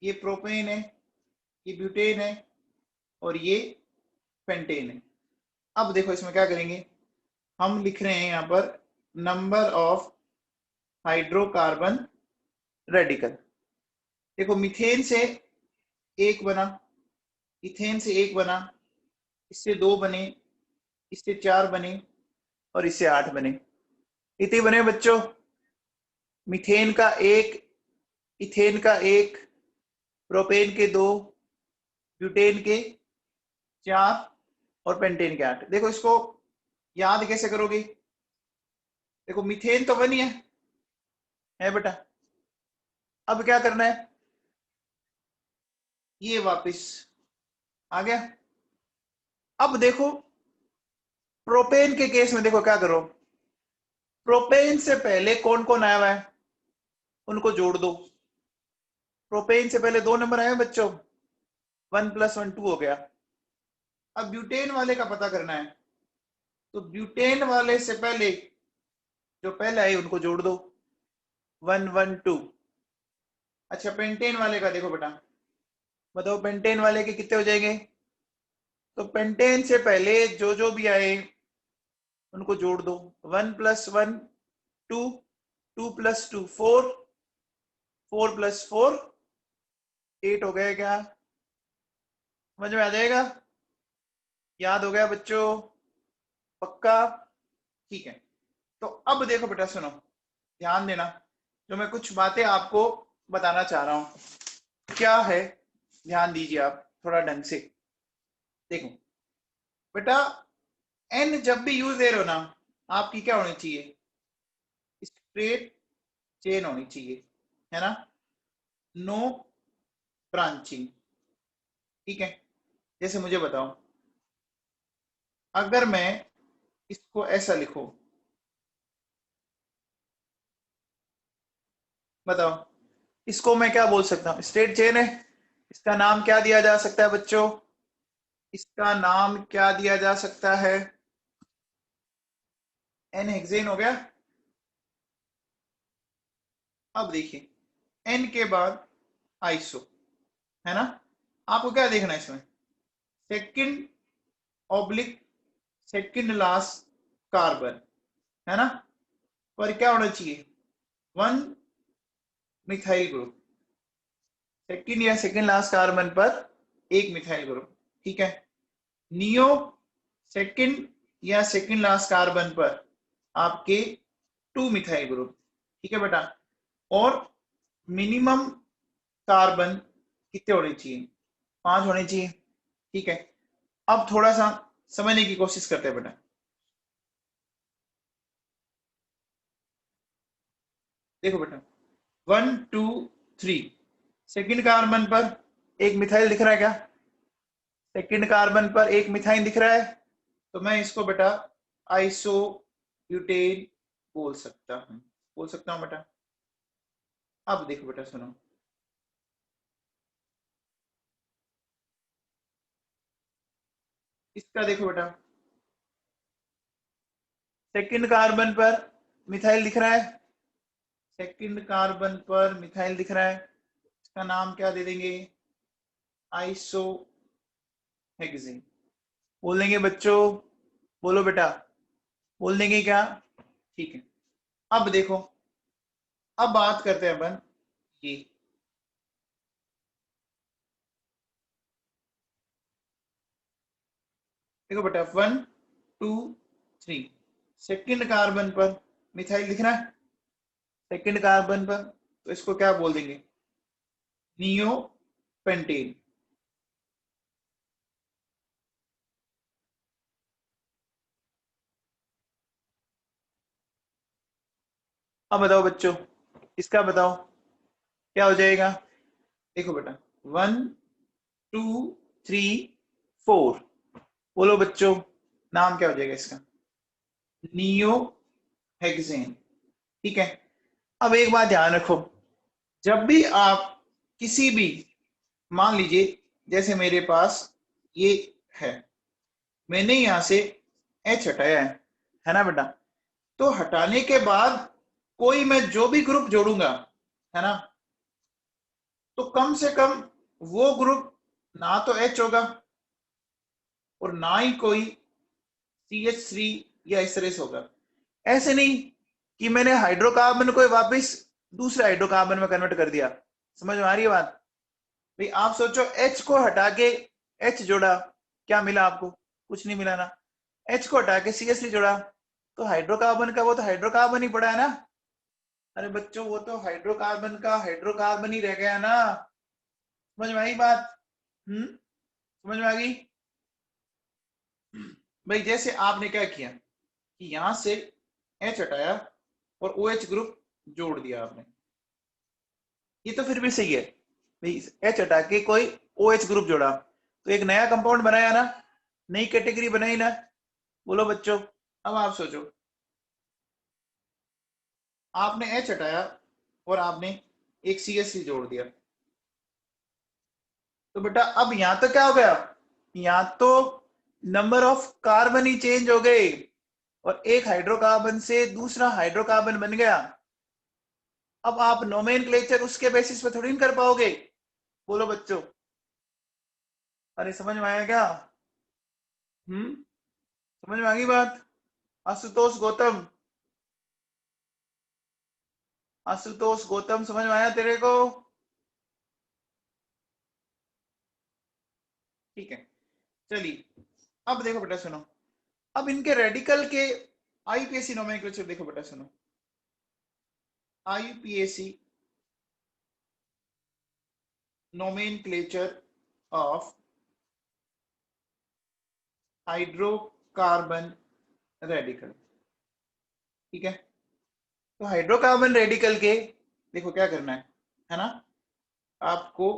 ये प्रोपेन है, ये ब्यूटेन है और ये पेंटेन है। अब देखो इसमें क्या करेंगे, हम लिख रहे हैं यहाँ पर नंबर ऑफ हाइड्रोकार्बन रेडिकल। देखो मीथेन से एक बना, इथेन से एक बना, इससे दो बने, इससे चार बने और इससे आठ बने। कितने बने बच्चों? मीथेन का एक, इथेन का एक, प्रोपेन के दो, ब्यूटेन के चार और पेंटेन के आठ। देखो इसको याद कैसे करोगे? देखो मीथेन तो बनी है बेटा। अब क्या करना है, ये वापस आ गया। अब देखो प्रोपेन के केस में देखो क्या करो, प्रोपेन से पहले कौन कौन आया हुआ है उनको जोड़ दो। प्रोपेन से पहले दो नंबर आए हैं बच्चों, 1 + 1 2 हो गया। अब ब्यूटेन वाले का पता करना है, तो ब्यूटेन वाले से पहले जो पहले आए उनको जोड़ दो, 1 1 2। अच्छा पेंटेन वाले का देखो बेटा, बताओ पेंटेन वाले के कितने हो जाएंगे? तो पेंटेन से पहले जो जो भी आए उनको जोड़ दो, 1 + 1 2, 2 + 2 4, 4 + 4 8 हो गया क्या? समझ में आ जाएगा? याद हो गया बच्चों? पक्का? ठीक है। तो अब देखो बेटा सुनो, ध्यान देना, जो मैं कुछ बातें आपको बताना चाह रहा हूं क्या है, ध्यान दीजिए आप थोड़ा ढंग से। देखो बेटा, एन जब भी यूज दे रहे हो ना, आपकी क्या होनी चाहिए, स्ट्रेट चेन होनी चाहिए, है ना, नो ब्रांचिंग। ठीक है, जैसे मुझे बताओ, अगर मैं इसको ऐसा लिखूं, बताओ इसको मैं क्या बोल सकता हूं, स्ट्रेट चेन है। इसका नाम क्या दिया जा सकता है बच्चों? इसका नाम क्या दिया जा सकता है? एन हेक्सेन हो गया। अब देखिए एन के बाद आइसो, है ना। आपको क्या देखना है इसमें, second oblique second last carbon, है ना, पर क्या होना चाहिए, वन मिथाइल ग्रुप, सेकंड या सेकंड लास्ट कार्बन पर एक मिथाइल ग्रुप। ठीक है, नियो सेकंड या सेकंड लास्ट कार्बन पर आपके टू मिथाइल ग्रुप। ठीक है बेटा, और मिनिमम कार्बन कितने होने चाहिए, 5 होने चाहिए। ठीक है, अब थोड़ा सा समझने की कोशिश करते हैं बेटा। देखो बेटा 1 2 3, सेकंड कार्बन पर एक मिथाइल दिख रहा है क्या? सेकंड कार्बन पर एक मिथाइल दिख रहा है, तो मैं इसको बेटा आइसो ब्यूटेन बोल सकता हूं बेटा। अब देखो बेटा सुनो, इसका देखो बेटा, सेकंड कार्बन पर मिथाइल दिख रहा है, सेकंड कार्बन पर मिथाइल दिख रहा है, इसका नाम क्या दे देंगे, आइसो हेक्सेन बोल देंगे बच्चों। बोलो बेटा, बोल देंगे क्या? ठीक है, अब देखो, अब बात करते हैं अपन ये, देखो बेटा 1 2 3, सेकंड कार्बन पर मिथाइल दिख रहा है, सेकंड कार्बन पर, तो इसको क्या बोल देंगे, नियो पेंटेन। अब बताओ बच्चों, इसका बताओ क्या हो जाएगा। देखो बेटा, 1 2 3 4, बोलो बच्चों, नाम क्या हो जाएगा इसका, नियो हेक्सेन। ठीक है। अब एक बात ध्यान रखो, जब भी आप किसी भी, मान लीजिए जैसे मेरे पास ये है, मैंने यहां से H हटाया है ना बेटा, तो हटाने के बाद कोई मैं जो भी ग्रुप जोड़ूंगा, है ना, तो कम से कम वो ग्रुप ना तो H होगा और ना ही कोई CH3 या इस तरह से होगा। ऐसे नहीं कि मैंने हाइड्रोकार्बन को वापस दूसरे हाइड्रोकार्बन में कन्वर्ट कर दिया। समझ में आ रही है बात? भाई आप सोचो, H को हटा के H जोड़ा, क्या मिला आपको, कुछ नहीं मिला ना। H को हटा के CH3 जोड़ा, तो हाइड्रोकार्बन का वो तो हाइड्रोकार्बन ही पड़ा है ना। अरे बच्चों, वो तो हाइड्रोकार्बन का हाइड्रोकार्बन ही रह गया ना। समझ में आई बात? समझ में आ गई? भाई जैसे आपने क्या किया कि यहां से H हटाया और OH ग्रुप जोड़ दिया आपने, ये तो फिर भी सही है भाई। H हटा के कोई OH ग्रुप जोड़ा तो एक नया कंपाउंड बनाया ना, नई कैटेगरी बनाई ना। बोलो बच्चों, अब आप सोचो, आपने H हटाया और आपने एक CH3 जोड़ दिया, तो बेटा अब यहां तो क्या हो गया, यहां तो number of carbon he change हो गए और एक हाइड्रोकार्बन से दूसरा हाइड्रोकार्बन बन गया। अब आप नोमेनक्लेचर उसके बेसिस पे थोड़ी ना कर पाओगे। बोलो बच्चों, अरे समझ में आया क्या? समझ में आ गई बात? आशुतोष गौतम, आशुतोष गौतम, समझ में आया तेरे को? ठीक है, चलिए अब देखो बेटा, सुनो, अब इनके रेडिकल के आईपीएसी नोमेनक्लेचर देखो बेटा, सुनो, IUPAC nomenclature of hydrocarbon radical. ठीक है, तो हाइड्रोकार्बन रेडिकल के देखो क्या करना है ना, आपको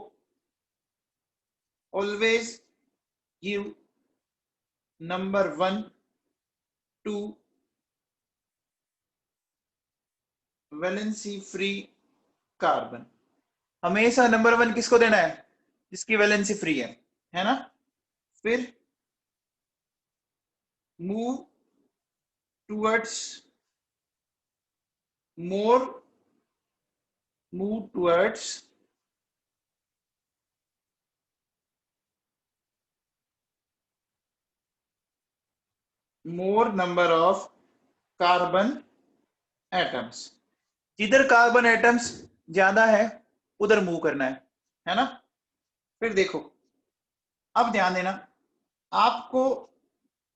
always give number 1 to valency free carbon. हमेशा नंबर 1 किसको देना है, जिसकी वैलेंसी फ्री है ना। फिर move towards more, move towards more number of carbon atoms. जिधर कार्बन एटम्स ज्यादा है उधर मूव करना है ना। फिर देखो, अब ध्यान देना, आपको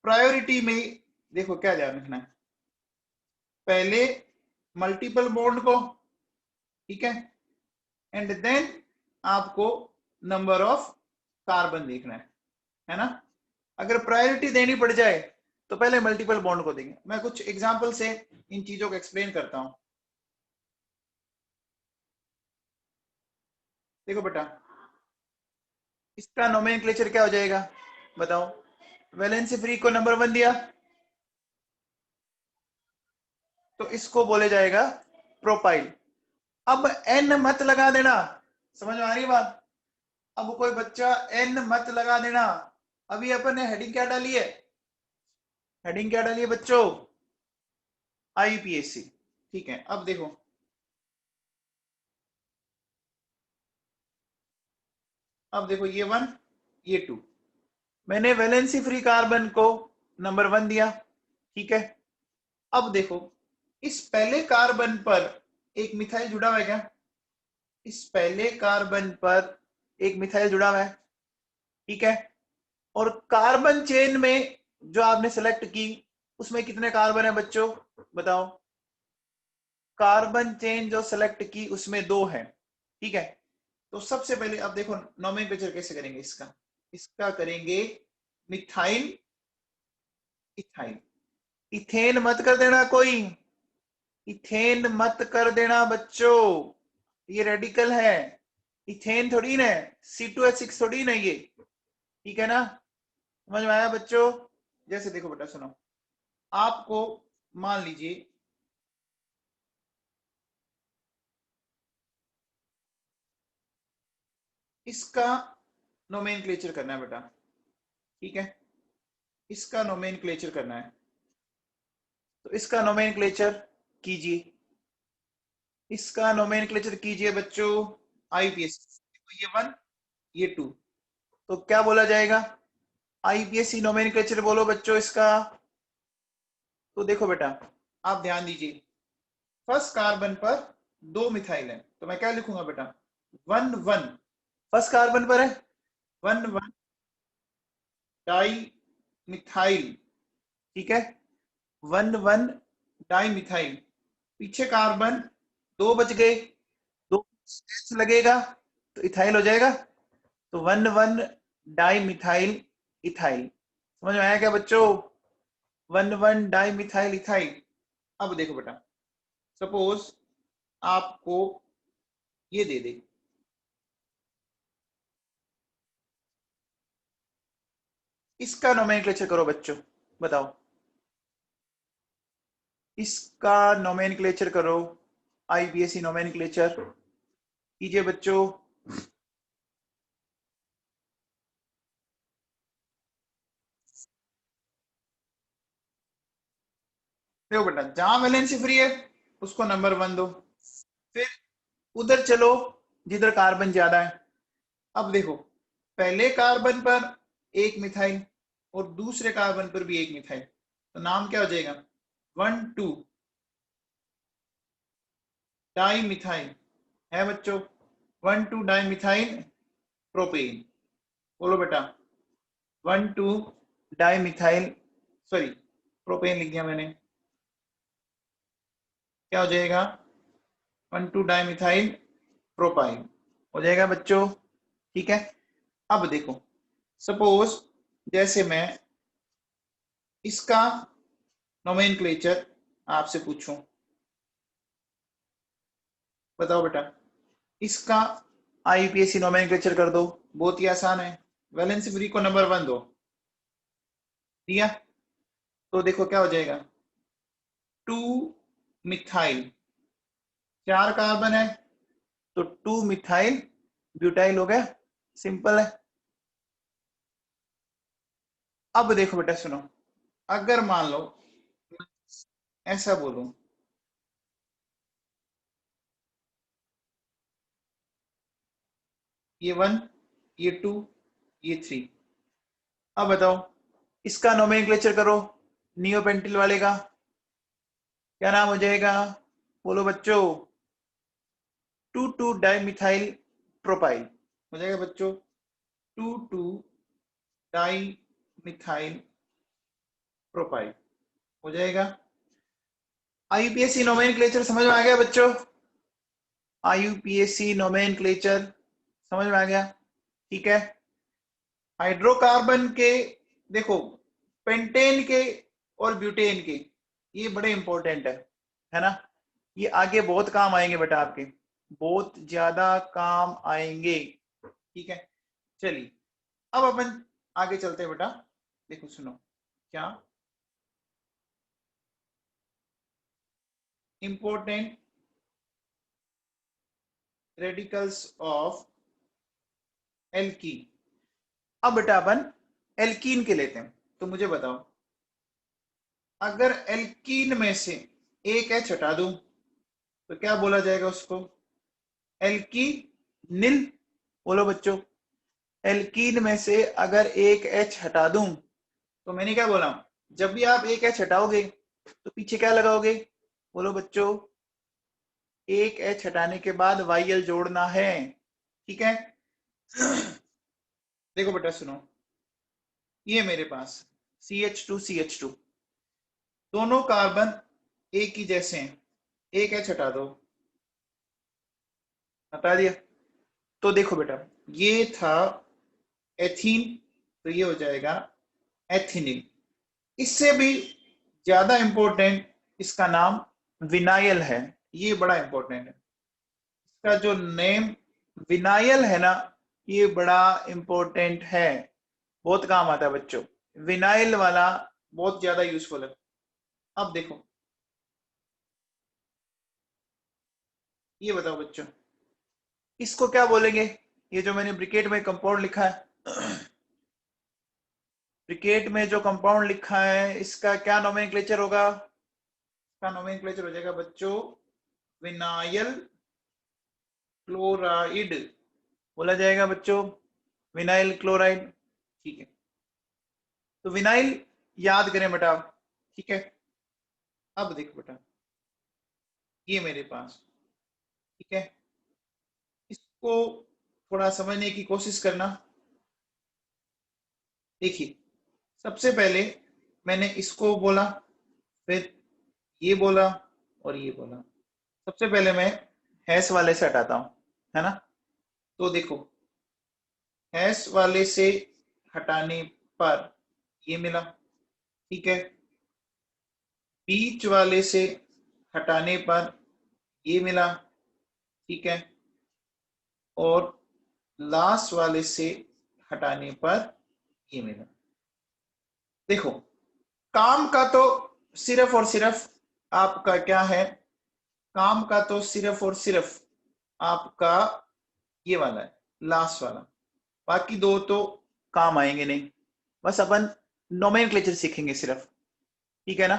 प्रायोरिटी में देखो क्या ध्यान रखना है, पहले मल्टीपल बॉन्ड को, ठीक है, एंड देन आपको नंबर ऑफ कार्बन देखना है ना। अगर प्रायोरिटी देनी पड़ जाए तो पहले मल्टीपल बॉन्ड को देंगे। मैं कुछ एग्जांपल से इन चीजों को एक्सप्लेन करता हूं। देखो बेटा, इसका नोमेनक्लेचर क्या हो जाएगा बताओ। वैलेंसी फ्री को नंबर 1 दिया तो इसको बोले जाएगा प्रोपाइल। अब एन मत लगा देना, समझ में आ रही बात? अब कोई बच्चा एन मत लगा देना। अभी अपन ने हेडिंग क्या डाली है, हेडिंग क्या डाली है बच्चों, आईपीएससी। ठीक है, अब देखो, अब देखो ये 1 ये 2, मैंने वैलेंसी फ्री कार्बन को नंबर 1 दिया, ठीक है। अब देखो, इस पहले कार्बन पर एक मिथाइल जुड़ा हुआ है क्या, इस पहले कार्बन पर एक मिथाइल जुड़ा हुआ है, ठीक है। और कार्बन चेन में जो आपने सेलेक्ट की उसमें कितने कार्बन है बच्चों बताओ? कार्बन चेन जो सेलेक्ट की उसमें 2 है, ठीक है। तो सबसे पहले अब देखो नोमेनक्लेचर कैसे करेंगे इसका। इसका करेंगे मिथाइल इथाइल। इथेन मत कर देना कोई, इथेन मत कर देना बच्चों, ये रेडिकल है। इथेन थोड़ी ना है, C2H6 थोड़ी ना ये, ठीक है ना। समझ में आया बच्चों? जैसे देखो बेटा सुनो, आपको मान लीजिए इसका नोमेनक्लेचर करना है बेटा, ठीक है। इसका नोमेनक्लेचर करना है, तो इसका नोमेनक्लेचर कीजिए, इसका नोमेनक्लेचर कीजिए बच्चों। आईपीएस, ये 1 ये 2, तो क्या बोला जाएगा? आईपीएससी नोमेनक्लेचर बोलो बच्चों इसका। तो देखो बेटा आप ध्यान दीजिए, फर्स्ट कार्बन पर 2 मिथाइल है, तो मैं क्या लिखूंगा बेटा? 1 1 फर्स्ट कार्बन पर है, 1 1 डाई मिथाइल, ठीक है। 1 1 डाई मिथाइल, पीछे कार्बन 2 बच गए, 2 लगेगा तो इथाइल हो जाएगा। तो 1 1 डाई मिथाइल इथाइल। समझ में आया क्या बच्चों? 1 1 डाई मिथाइल इथाइल। अब देखो बेटा, सपोज आपको ये दे दे, इसका नोमेनक्लेचर करो बच्चों, बताओ इसका नोमेनक्लेचर करो। आईपीएससी नोमेनक्लेचर कीजिए बच्चों। देखो बेटा जहां वैलेंसी फ्री है उसको नंबर 1 दो, फिर उधर चलो जिधर कार्बन ज्यादा है। अब देखो पहले कार्बन पर एक मिथाइल और दूसरे कार्बन पर भी एक मिथाइल, तो नाम क्या हो जाएगा? 1 2 डाई मिथाइल है बच्चों, 1 2 डाई मिथाइल प्रोपेन। बोलो बेटा 1 2 डाई मिथाइल, सॉरी प्रोपेन लिख दिया मैंने, क्या हो जाएगा? 1 2 डाई मिथाइल प्रोपाइल हो जाएगा बच्चों, ठीक है। अब देखो सपोज जैसे मैं इसका नोमेनक्लेचर आपसे पूछूं, बताओ बेटा इसका आईपीएससी नोमेनक्लेचर कर दो, बहुत ही आसान है। वैलेंसी फ्री को नंबर 1 दो, दिया, तो देखो क्या हो जाएगा? 2 मिथाइल, 4 कार्बन है तो 2 मिथाइल ब्यूटाइल हो गया, सिंपल है। अब देखो बेटा सुनो, अगर मान लो ऐसा बोलूं, ये 1 ये 2 ये 3, अब बताओ इसका नोमेनक्लेचर करो नियोपेंटिल वाले का, क्या नाम हो जाएगा? बोलो बच्चों 2 2 डाइमिथाइल प्रोपाइल हो जाएगा बच्चों, 2 2 डाइमिथाइल प्रोपाइल हो जाएगा। आईयूपीएसी नोमेनक्लेचर समझ में आ गया बच्चों? आईयूपीएसी नोमेनक्लेचर समझ में आ गया, ठीक है। हाइड्रोकार्बन के देखो, पेंटेन के और ब्यूटेन के, ये बड़े इंपॉर्टेंट है ना, ये आगे बहुत काम आएंगे बेटा आपके, बहुत ज्यादा काम आएंगे, ठीक है। चलिए अब अपन आगे चलते हैं बेटा, देखो सुनो क्या इंपॉर्टेंट रेडिकल्स ऑफ एल्कीन। अब बेटा अपन एल्कीन के लेते हैं, तो मुझे बताओ अगर एल्कीन में से एक एच हटा दूं तो क्या बोला जाएगा उसको? एल्कीनिल। बोलो बच्चों एल्कीन में से अगर एक एच हटा दूं तो मैंने क्या बोला? जब भी आप एक एच हटाओगे तो पीछे क्या लगाओगे? बोलो बच्चों एक एच हटाने के बाद वाई जोड़ना है, ठीक है। देखो बेटा सुनो, ये मेरे पास CH2 CH2, दोनों कार्बन एक ही जैसे हैं, एक एच हटा दो, हटा दिया। तो देखो बेटा, ये था एथीन, तो ये हो जाएगा एथिनिल। इससे भी ज्यादा इंपॉर्टेंट इसका नाम विनाइल है, ये बड़ा इंपॉर्टेंट है। इसका जो नेम विनाइल है ना, ये बड़ा इंपॉर्टेंट है, बहुत काम आता है बच्चों। विनाइल वाला बहुत ज्यादा यूजफुल है। अब देखो, ये बताओ बच्चों, इसको क्या बोलेंगे? ये जो मैंने ब्रिकेट में कंपाउंड लिखा है, ब्रिकेट में जो कंपाउंड लिखा है, इसका क्या नोमेनक्लेचर होगा? इसका नोमेनक्लेचर हो जाएगा बच्चों विनाइल क्लोराइड, बोला जाएगा बच्चों विनाइल क्लोराइड। ठीक है, तो विनाइल याद करें बेटा, ठीक है। अब देखो बेटा, ये मेरे पास, ठीक है, इसको थोड़ा समझने की कोशिश करना। देखिए, सबसे पहले मैंने इसको बोला, फिर ये बोला और ये बोला। सबसे पहले मैं हैश वाले से हटाता हूं, है ना। तो देखो, हैश वाले से हटाने पर ये मिला, ठीक है। बीच वाले से हटाने पर ये मिला, ठीक है। और लास्ट वाले से हटाने पर ये मिला। देखो, काम का तो सिर्फ और सिर्फ आपका क्या है, काम का तो सिर्फ और सिर्फ आपका ये वाला है, लास्ट वाला। बाकी दो तो काम आएंगे नहीं, बस अपन नोमेनक्लेचर सीखेंगे सिर्फ, ठीक है ना।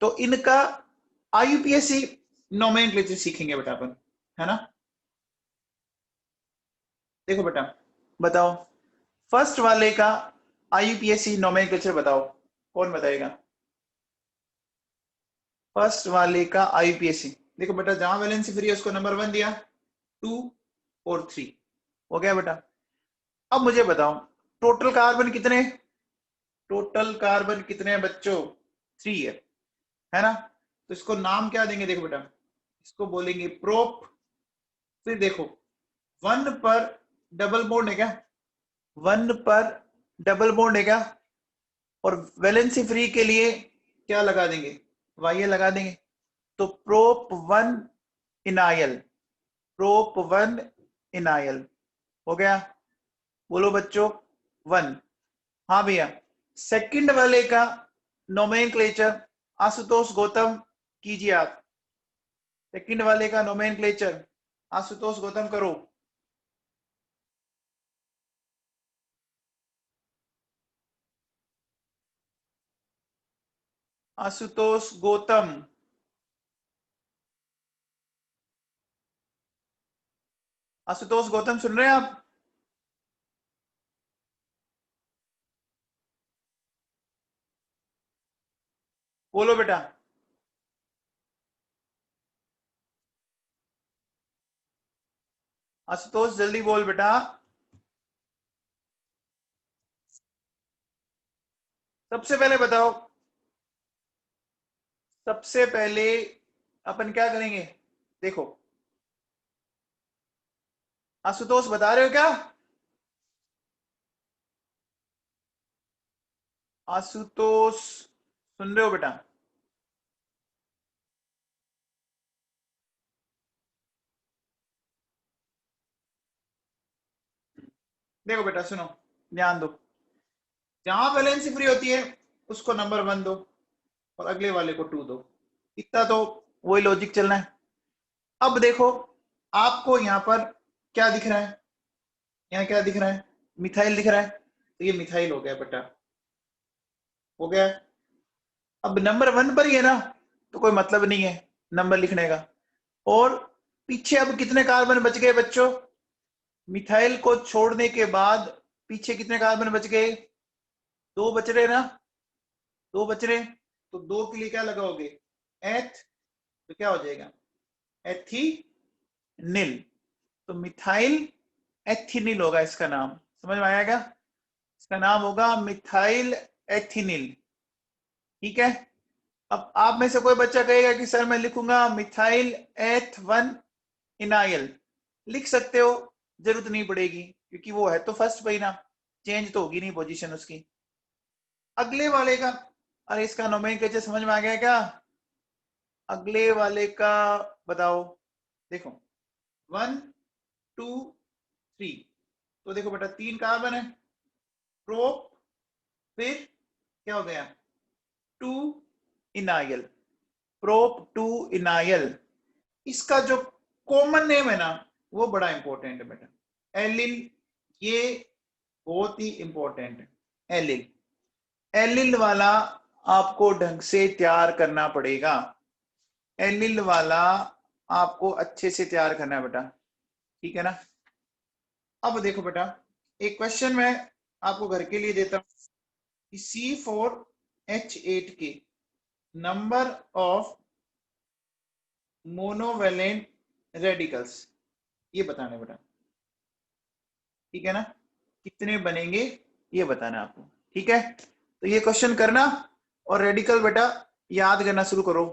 तो इनका आईयूपीएसी नोमेनक्लेचर सीखेंगे बेटा अपन, है ना। देखो बेटा, बताओ फर्स्ट वाले का आईयूपीएसी नोमेनक्लेचर बताओ, कौन बताएगा? फर्स्ट वाले का आईयूपीएसी, देखो बेटा, जहां वैलेंसी फ्री है उसको नंबर 1 दिया, 2 और 3 हो गया बेटा। अब मुझे बताओ टोटल कार्बन कितने, टोटल कार्बन कितने हैं बच्चों? 3 है ना। तो इसको नाम क्या देंगे? देखो बेटा, इसको बोलेंगे प्रोप। फिर देखो, 1 पर डबल बॉन्ड है क्या? 1 पर डबल बॉन्ड है क्या? और वैलेंसी फ्री के लिए क्या लगा देंगे? वाई लगा देंगे। तो प्रोप 1 इनायल, प्रोप 1 इनायल हो गया। बोलो बच्चों 1। हाँ भैया, सेकंड वाले का नोमेनक्लेचर आशुतोष गौतम कीजिए आप। सेकंड वाले का नोमेनक्लेचर आशुतोष गौतम करो। आशुतोष गौतम, आशुतोष गौतम सुन रहे हैं आप? बोलो बेटा। आशुतोष जल्दी बोल बेटा। सबसे पहले बताओ, सबसे पहले अपन क्या करेंगे? देखो, आशुतोष बता रहे हो क्या? आशुतोष सुन रहे हो बेटा? देखो बेटा, सुनो, ध्यान दो। जहां वैलेंसी फ्री होती है उसको नंबर 1 दो और अगले वाले को 2 दो, इतना तो वही लॉजिक चलना है। अब देखो, आपको यहाँ पर क्या दिख रहा है? यहाँ क्या दिख रहा है? मिथाइल दिख रहा है, तो ये मिथाइल हो गया बेटा, हो गया। अब नंबर 1 पर ही है ना, तो कोई मतलब नहीं है नंबर लिखने का। और पीछे अब कितने कार्बन बच गए बच्चों? मिथाइल को छोड़ने के बाद पीछे कितने कार्बन बच गए? 2 बच रहे ना, 2 बच रहे। तो 2 के लिए क्या लगाओगे? एथ, तो क्या हो जाएगा? एथीनिल। तो मिथाइल एथिनिल होगा इसका नाम, समझ में आया क्या? इसका नाम होगा मिथाइल एथिनिल, ठीक है। अब आप में से कोई बच्चा कहेगा कि सर मैं लिखूंगा मिथाइल H1 इनाइल, लिख सकते हो, जरूरत नहीं पड़ेगी क्योंकि वो है तो फर्स्ट पे ही ना, चेंज तो होगी नहीं पोजीशन उसकी। अगले वाले का, अरे इसका नोमेनक्लेचर समझ में आ गया क्या? अगले वाले का बताओ। देखो 1 2 3, तो देखो बेटा 3 कार्बन है, प्रोप, फिर क्या हो गया 2 इनाइल, प्रोप 2 इनाइल। इसका जो कॉमन नेम है ना वो बड़ा इंपॉर्टेंट है बेटा, एलिल, ये बहुत ही इंपॉर्टेंट है। एलिल, एलिल वाला आपको ढंग से तैयार करना पड़ेगा, एलिल वाला आपको अच्छे से तैयार करना है बेटा, ठीक है ना। अब देखो बेटा, एक क्वेश्चन मैं आपको घर के लिए देता हूं, C4H8 के नंबर ऑफ मोनोवेलेंट रेडिकल्स ये बताना है बेटा, ठीक है ना, कितने बनेंगे ये बताना है आपको, ठीक है। तो ये क्वेश्चन करना और रेडिकल बेटा याद करना शुरू करो।